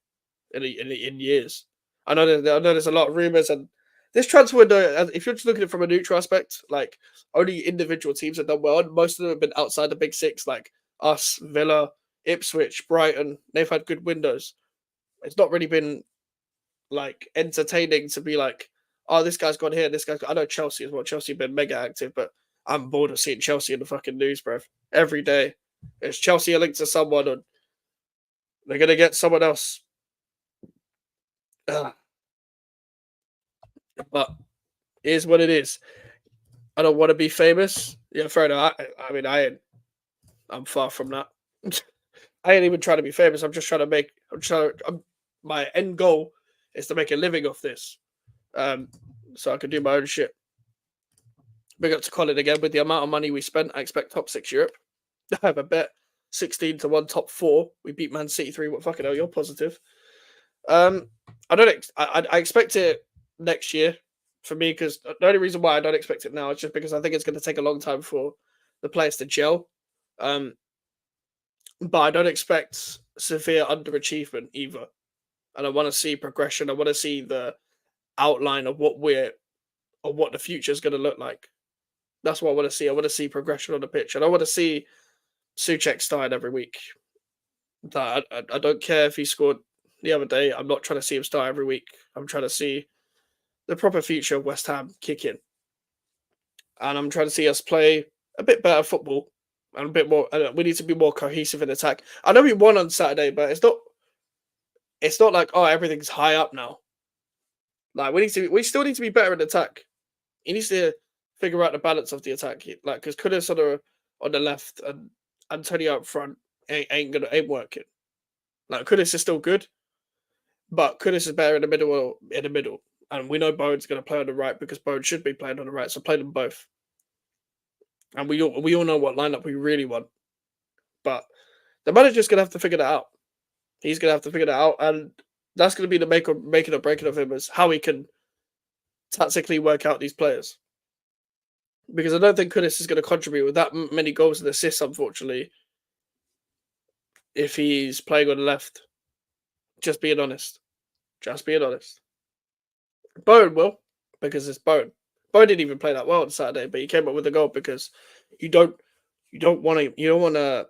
in years. I know there's a lot of rumors, and this transfer window, if you're just looking at it from a neutral aspect, like only individual teams have done well, and most of them have been outside the big six, like us, Villa, Ipswich, Brighton. They've had good windows. It's not really been like entertaining to be like, oh, this guy's gone here, this guy's gone. I know Chelsea as well. Chelsea have been mega active, but I'm bored of seeing Chelsea in the fucking news, bro. Every day. It's Chelsea are linked to someone, and they're going to get someone else. But it is what it is. I don't want to be famous. Yeah, fair enough. I mean, I'm far from that. I ain't even trying to be famous. I'm just trying to my end goal is to make a living off this. So I can do my own shit. Big up to Colin again. With the amount of money we spent, I expect top 6 Europe. I have a bet. 16 to 1 top 4. We beat Man City 3. What fucking hell? You're positive. I don't. I expect it next year for me, because the only reason why I don't expect it now is just because I think it's going to take a long time for the players to gel. But I don't expect severe underachievement either. And I want to see progression. I want to see the outline of what the future is going to look like. That's what I want to see. I want to see progression on the pitch, and I want to see Souček starting every week. That I don't care if he scored the other day. I'm not trying to see him start every week. I'm trying to see the proper future of West Ham kick in, and I'm trying to see us play a bit better football and a bit more. We need to be more cohesive in attack. I know we won on Saturday, but it's not. It's not like, oh, everything's high up now. Like we still need to be better in attack. He needs to figure out the balance of the attack. Like, because Kudus on the left and Antonio up front ain't working. Like, Kudus is still good, but Kudus is better in the middle. And we know Bowen's going to play on the right because Bowen should be playing on the right. So play them both. And we all know what lineup we really want. But the manager's going to have to figure that out. He's going to have to figure that out, and that's going to be the making or breaking of him, is how he can tactically work out these players. Because I don't think Kudus is going to contribute with that many goals and assists, unfortunately, if he's playing on the left. Just being honest. Bowen will, because it's Bowen. Bowen didn't even play that well on Saturday, but he came up with a goal because you don't want to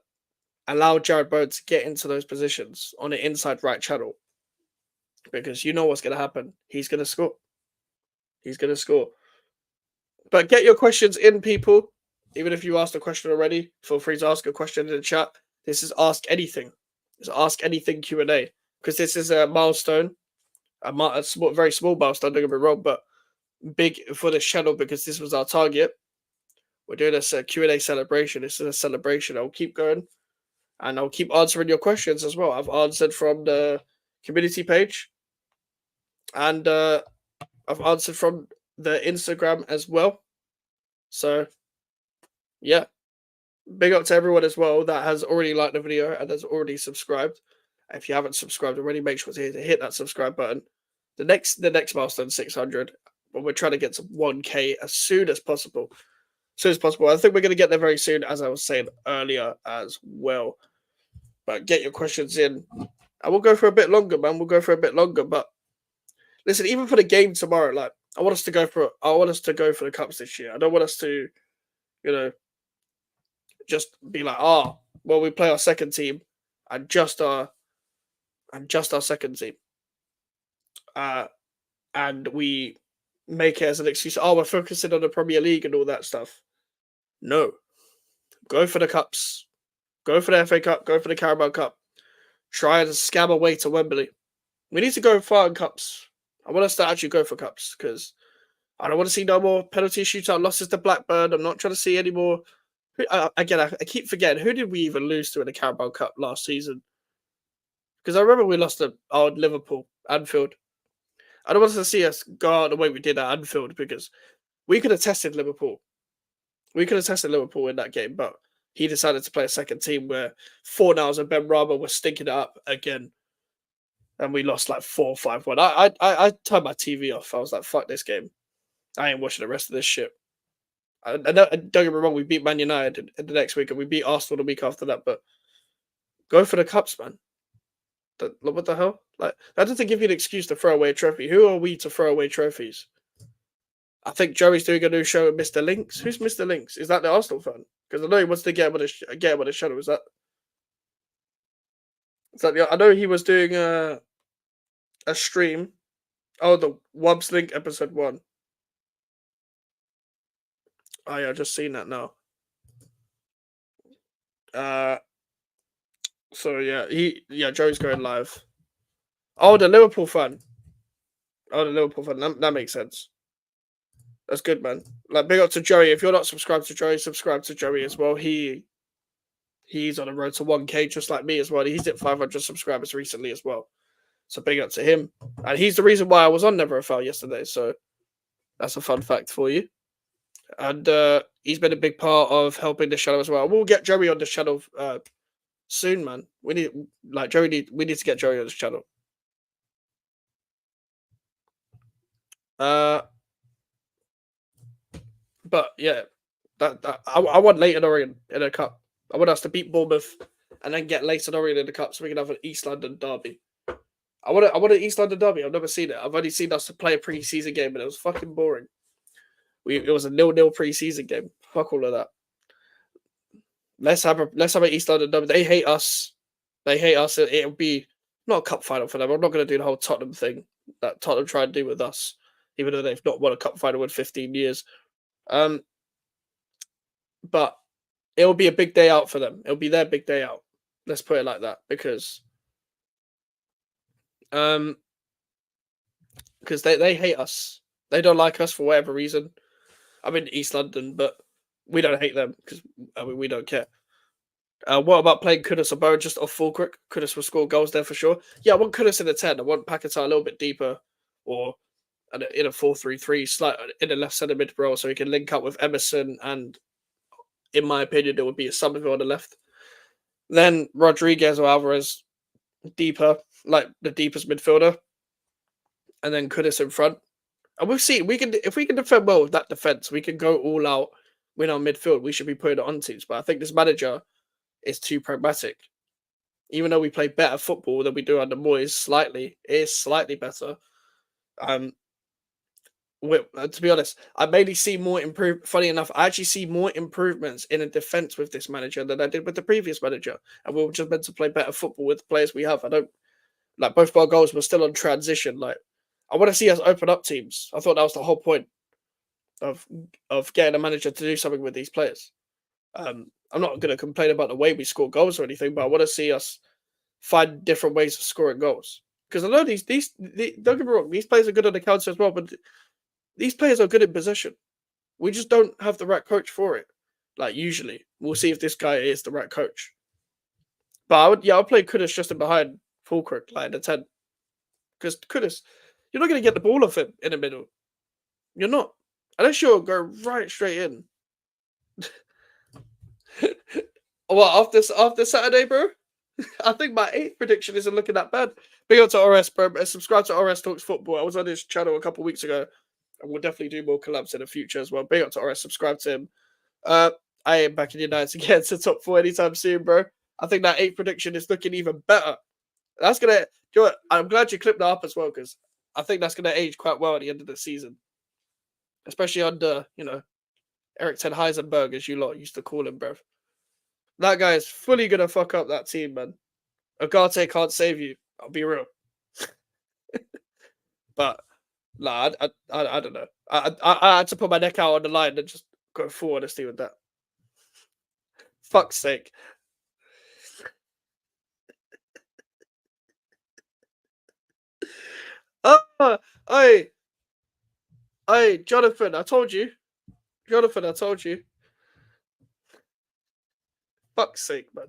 allow Jared Bowen to get into those positions on the inside right channel, because you know what's going to happen. He's going to score. But get your questions in, people. Even if you asked a question already, feel free to ask a question in the chat. This is Ask Anything. It's Ask Anything Q&A, because this is a milestone, very small milestone, don't get me wrong, but big for this channel because this was our target. We're doing this Q&A celebration. This is a celebration. I'll keep going, and I'll keep answering your questions as well. I've answered from the community page, and I've answered from the Instagram as well. So, yeah. Big up to everyone as well that has already liked the video and has already subscribed. If you haven't subscribed already, make sure to hit that subscribe button. The next milestone, 600. But we're trying to get to 1K as soon as possible. I think we're going to get there very soon, as I was saying earlier as well. But get your questions in. And we'll go for a bit longer, man. But listen, even for the game tomorrow, like, I want us to go for the cups this year. I don't want us to, just be like, we play our second team and just our second team. And we make it as an excuse, we're focusing on the Premier League and all that stuff. No. Go for the cups. Go for the FA Cup. Go for the Carabao Cup. Try and scam away to Wembley. We need to go far in cups. I want us to actually go for cups, because I don't want to see no more penalty shootout losses to Blackburn. I'm not trying to see any more. Again, I keep forgetting, who did we even lose to in the Carabao Cup last season? Because I remember we lost to Liverpool, Anfield. I don't want to see us go out the way we did at Anfield, because we could have tested Liverpool. We could have tested Liverpool in that game, but he decided to play a second team where Fornals and Ben Rama were stinking it up again. And we lost like 4-5-1. I turned my TV off. I was like, fuck this game. I ain't watching the rest of this shit. Don't get me wrong, we beat Man United the next week, and we beat Arsenal the week after that, but go for the cups, man. What the hell? Like, that doesn't give you an excuse to throw away a trophy. Who are we to throw away trophies? I think Joey's doing a new show with Mr. Links. Who's Mr. Links? Is that the Arsenal fan? Because I know he wants to get him on his channel. Is that I know he was doing a stream. Oh, the Wubs Link episode 1. Oh yeah, I've just seen that now. So yeah, Joey's going live. Oh, the Liverpool fan. That makes sense. That's good, man. Like, big up to Joey. If you're not subscribed to Joey, subscribe to Joey as well. He's on the road to 1K just like me as well. He's hit 500 subscribers recently as well. So big up to him. And he's the reason why I was on Never a Foul yesterday. So that's a fun fact for you. And he's been a big part of helping the channel as well. We'll get Joey on the channel soon, man. We need like Joey. We need to get Joey on this channel. But yeah, I want Leighton Orient in a cup. I want us to beat Bournemouth and then get Leighton Orient in the cup so we can have an East London derby. I want an East London derby. I've never seen it. I've only seen us play a pre-season game, and it was fucking boring. It was a 0-0 pre-season game. Fuck all of that. Let's have an East London derby. They hate us. They hate us. It'll be not a cup final for them. I'm not going to do the whole Tottenham thing that Tottenham tried to do with us, even though they've not won a cup final in 15 years. But it'll be a big day out for them. It'll be their big day out. Let's put it like that, because they hate us. They don't like us for whatever reason. I'm in East London, but we don't hate them because we don't care. What about playing Kudus or Bowen just off Fulkirk? Kudus will score goals there for sure. Yeah, I want Kudus in a 10. I want Paquetá a little bit deeper, or in a 4-3-3, in a left centre mid role, so he can link up with Emerson, and in my opinion, there would be a Somerville on the left. Then Rodriguez or Alvarez deeper, like the deepest midfielder, and then Kudus in front. And we'll see. If we can defend well with that defense, we can go all out, win our midfield. We should be putting it on teams. But I think this manager is too pragmatic. Even though we play better football than we do under Moyes, it is slightly better. To be honest, I mainly see more Funny enough, I actually see more improvements in a defense with this manager than I did with the previous manager. And we were just meant to play better football with the players we have. I don't like both of our goals were still on transition. Like, I want to see us open up teams. I thought that was the whole point of getting a manager to do something with these players. I'm not going to complain about the way we score goals or anything, but I want to see us find different ways of scoring goals. Because I know these don't get me wrong, these players are good on the counter as well, but these players are good in possession. We just don't have the right coach for it. Like, usually, we'll see if this guy is the right coach. But I'll play Kudus just in behind Fulkirk, like the 10. Because Kudus, you're not going to get the ball off him in the middle. You're not. Unless you'll go right straight in. Well, after Saturday, bro? I think my 8th prediction isn't looking that bad. Big up to RS, bro. Subscribe to RS Talks Football. I was on his channel a couple weeks ago, and we'll definitely do more collabs in the future as well. Big up to RS. Subscribe to him. I ain't back in United to get to top 4 anytime soon, bro. I think that 8th prediction is looking even better. That's gonna. You know what? I'm glad you clipped that up as well, because I think that's gonna age quite well at the end of the season, especially under Eric Ten Heisenberg, as you lot used to call him, bro. That guy is fully gonna fuck up that team, man. Agate can't save you. I'll be real. But nah, I don't know. I had to put my neck out on the line and just go full honesty with that. Fuck's sake. Hey, Jonathan, I told you. Fuck's sake, man.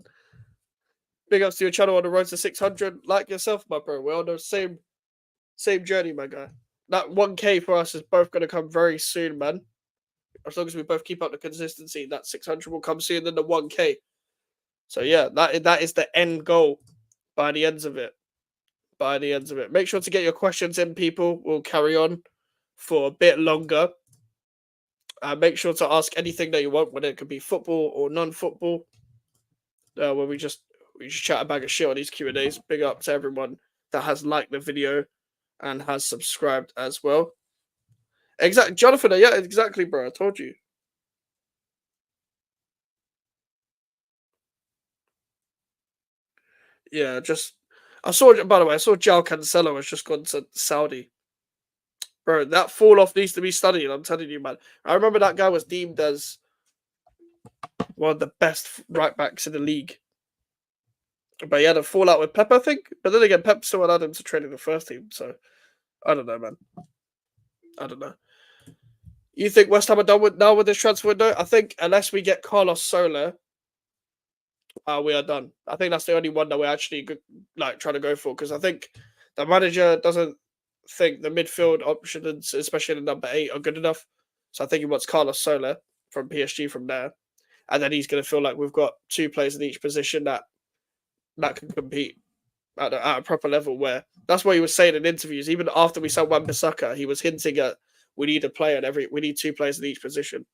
Big ups to your channel on the road to 600. Like yourself, my bro. We're on the same journey, my guy. That 1K for us is both going to come very soon, man. As long as we both keep up the consistency, that 600 will come sooner than the 1K. So yeah, that is the end goal by the ends of it. Make sure to get your questions in, people. We'll carry on for a bit longer. Make sure to ask anything that you want, whether it could be football or non-football. Where we just chat a bag of shit on these Q&As. Big up to everyone that has liked the video and has subscribed as well. Exactly, Jonathan. Yeah, exactly, bro. I told you. Yeah, I saw. By the way, I saw João Cancelo has just gone to Saudi. Bro, that fall off needs to be studied. I'm telling you, man. I remember that guy was deemed as one of the best right backs in the league. But he had a fallout with Pep, I think. But then again, Pep still allowed him to train in the first team. So, I don't know, man. I don't know. You think West Ham are done with this transfer window? I think unless we get Carlos Soler, we are done. I think that's the only one that we're actually trying to go for, because I think the manager doesn't think the midfield options, especially the number 8, are good enough. So I think he wants Carlos Soler from PSG from there. And then he's going to feel like we've got 2 players in each position that that can compete at a proper level. Where that's what he was saying in interviews. Even after we signed Wan-Bissaka, he was hinting at we need a player we need 2 players in each position.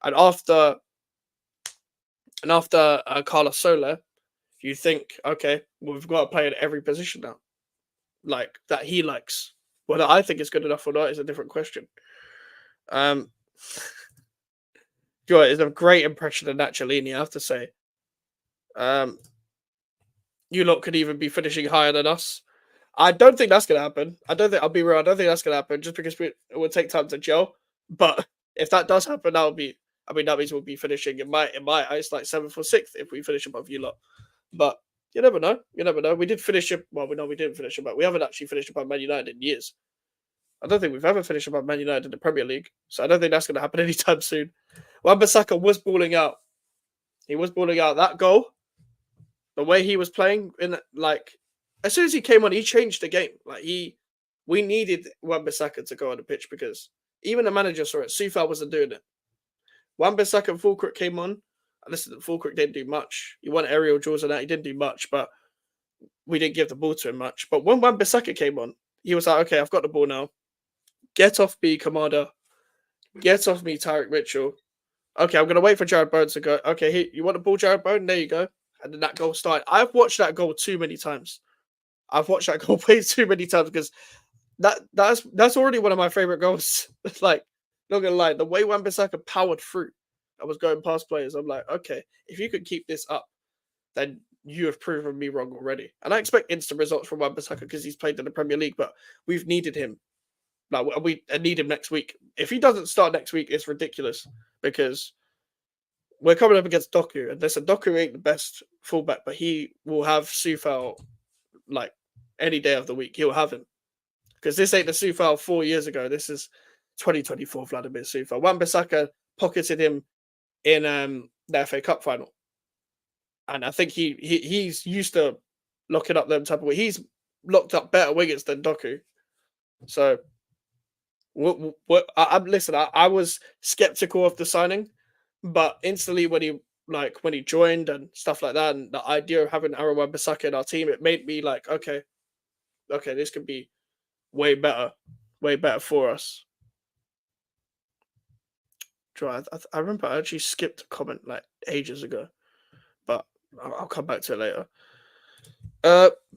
And after Carlos Soler, you think, okay, well, we've got a player in every position now, like that he likes. Whether I think it's good enough or not is a different question. Joy is a great impression of Naciolini, I have to say. You lot could even be finishing higher than us. I don't think that's gonna happen. I'll be real. I don't think that's gonna happen just because it would take time to gel. But if that does happen, that means we'll be finishing in my eyes like 7th or 6th if we finish above you lot. But you never know. You never know. We did finish it. Well, we didn't finish it, but we haven't actually finished above Man United in years. I don't think we've ever finished above Man United in the Premier League, so I don't think that's going to happen anytime soon. Wan-Bissaka was balling out. He was balling out. That goal, the way he was playing, as soon as he came on, he changed the game. We needed Wan-Bissaka to go on the pitch because even the manager saw it. Soufal wasn't doing it. Wan-Bissaka and Fulkrug came on. Listen, Fulkrug didn't do much. He won aerial duels and that. He didn't do much, but we didn't give the ball to him much. But when Wan-Bissaka came on, he was like, okay, I've got the ball now. Get off me, Kamada. Get off me, Tyrick Mitchell. Okay, I'm going to wait for Jared Bowen to go. Okay, here, you want the ball, Jared Bowen? There you go. And then that goal started. I've watched that goal too many times. I've watched that goal way too many times because that's already one of my favorite goals. Like, not going to lie, the way Wan-Bissaka powered through, I was going past players. I'm like, okay, if you could keep this up, then you have proven me wrong already. And I expect instant results from Wan-Bissaka because he's played in the Premier League, but we've needed him. Like, we need him next week. If he doesn't start next week, it's ridiculous because we're coming up against Doku. And listen, Doku ain't the best fullback, but he will have Soufal like any day of the week. He'll have him because this ain't the Soufal 4 years ago. This is 2024 Vladimir Soufal. Wan-Bissaka pocketed him in the FA Cup final. And I think he's used to locking up them type of way. He's locked up better wingers than Doku. So, I was skeptical of the signing, but instantly when he joined and stuff like that, and the idea of having Aaron Wan-Bissaka in our team, it made me like, okay, this could be way better for us. I remember I actually skipped a comment like ages ago, but I'll come back to it later.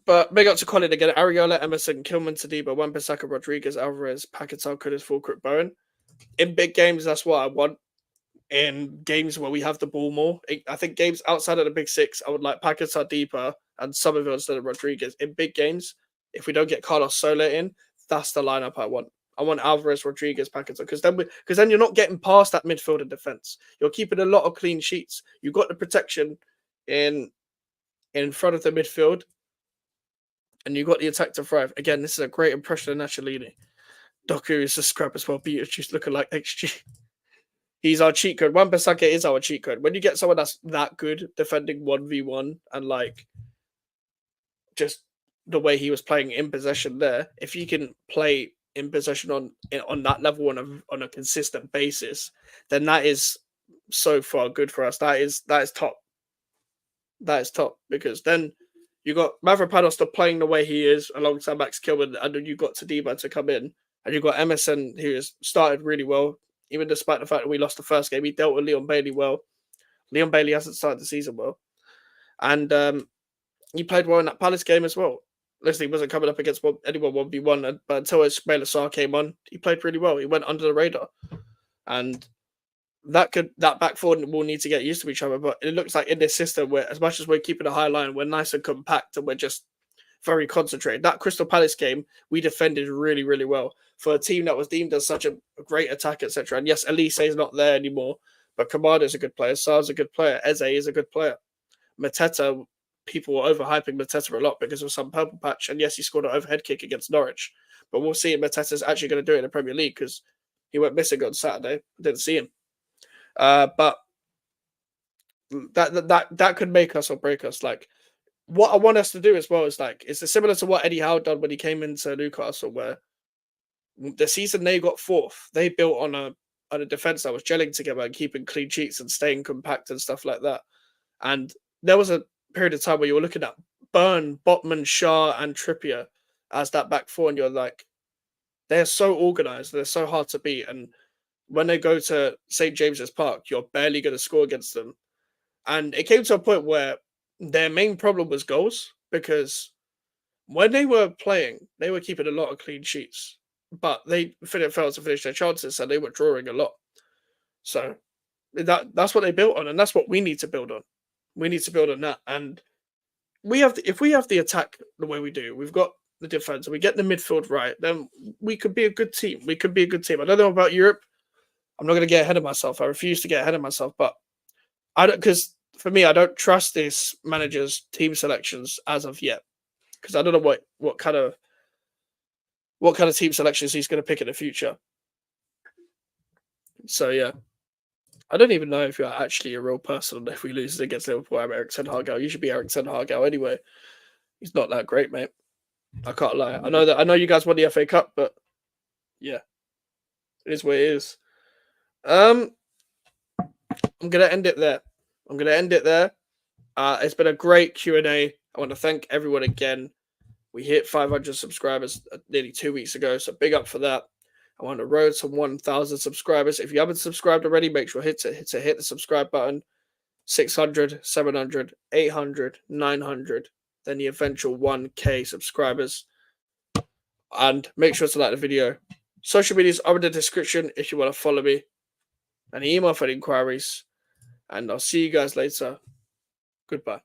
But big up to Colin again. Ariola, Emerson, Kilman, Tadiba, Wan-Bissaka, Rodriguez, Alvarez, Paquetá, Kudus, Fulkrug, Bowen. In big games, that's what I want. In games where we have the ball more, I think games outside of the big 6, I would like Paquetá deeper and Somerville instead of Rodriguez. In big games, if we don't get Carlos Soler in, that's the lineup I want. I want Alvarez, Rodriguez, Paquetá because then you're not getting past that midfield and defense. You're keeping a lot of clean sheets. You've got the protection in front of the midfield, and you've got the attack to thrive. Again, this is a great impression of Naciolini. Doku is a scrap as well. Beatrice looking like XG. He's our cheat code. Wan-Bissaka is our cheat code. When you get someone that's that good defending 1v1 and like just the way he was playing in possession there, if you can play in possession on that level on a consistent basis, then that is so far good for us. That is top. That is top because then you got Mavropanos playing the way he is alongside Max Kilman, and then you got Tadiba to come in, and you got Emerson who has started really well. Even despite the fact that we lost the first game, he dealt with Leon Bailey well. Leon Bailey hasn't started the season well. And he played well in that Palace game as well. Listen, he wasn't coming up against anyone 1v1, but until Ismail Assar came on, he played really well. He went under the radar. And that back four will need to get used to each other. But it looks like in this system, where as much as we're keeping a high line, we're nice and compact and we're just very concentrated. That Crystal Palace game, we defended really, really well for a team that was deemed as such a great attack, etc. And yes, Elise is not there anymore, but Kamada is a good player. Sar's a good player. Eze is a good player. Mateta, people were overhyping Mateta a lot because of some purple patch. And yes, he scored an overhead kick against Norwich. But we'll see if Mateta's actually going to do it in the Premier League because he went missing on Saturday. I didn't see him. But that could make us or break us. Like, what I want us to do as well is like it's similar to what Eddie Howe done when he came into Newcastle, where the season they got fourth, they built on a defense that was gelling together and keeping clean sheets and staying compact and stuff like that. And there was a period of time where you were looking at burn Botman, Shah, and Trippier as that back four, and you're like, they're so organized, they're so hard to beat, and when they go to St. James's Park, you're barely going to score against them. And it came to a point where their main problem was goals, because when they were playing, they were keeping a lot of clean sheets, but they failed to finish their chances, so they were drawing a lot. So that's what they built on, and that's what we need to build on. We need to build on that, and if we have the attack the way we do, we've got the defense, and we get the midfield right, then we could be a good team. We could be a good team. I don't know about Europe. I'm not going to get ahead of myself. I refuse to get ahead of myself, but I don't, because for me, I don't trust this manager's team selections as of yet, because I don't know what kind of team selections he's going to pick in the future. So yeah, I don't even know if you're actually a real person. If we lose against Liverpool, I'm Eric Ten Hag. You should be Eric Ten Hag anyway. He's not that great, mate. I can't lie. I know you guys won the FA Cup, but yeah, it is what it is. I'm gonna end it there. It's been a great Q&A. I want to thank everyone again. We hit 500 subscribers nearly 2 weeks ago, so big up for that. I want to road to 1,000 subscribers. If you haven't subscribed already, make sure hit the subscribe button. 600, 700, 800, 900, then the eventual 1K subscribers. And make sure to like the video. Social medias are in the description if you want to follow me. And email for inquiries. And I'll see you guys later. Goodbye.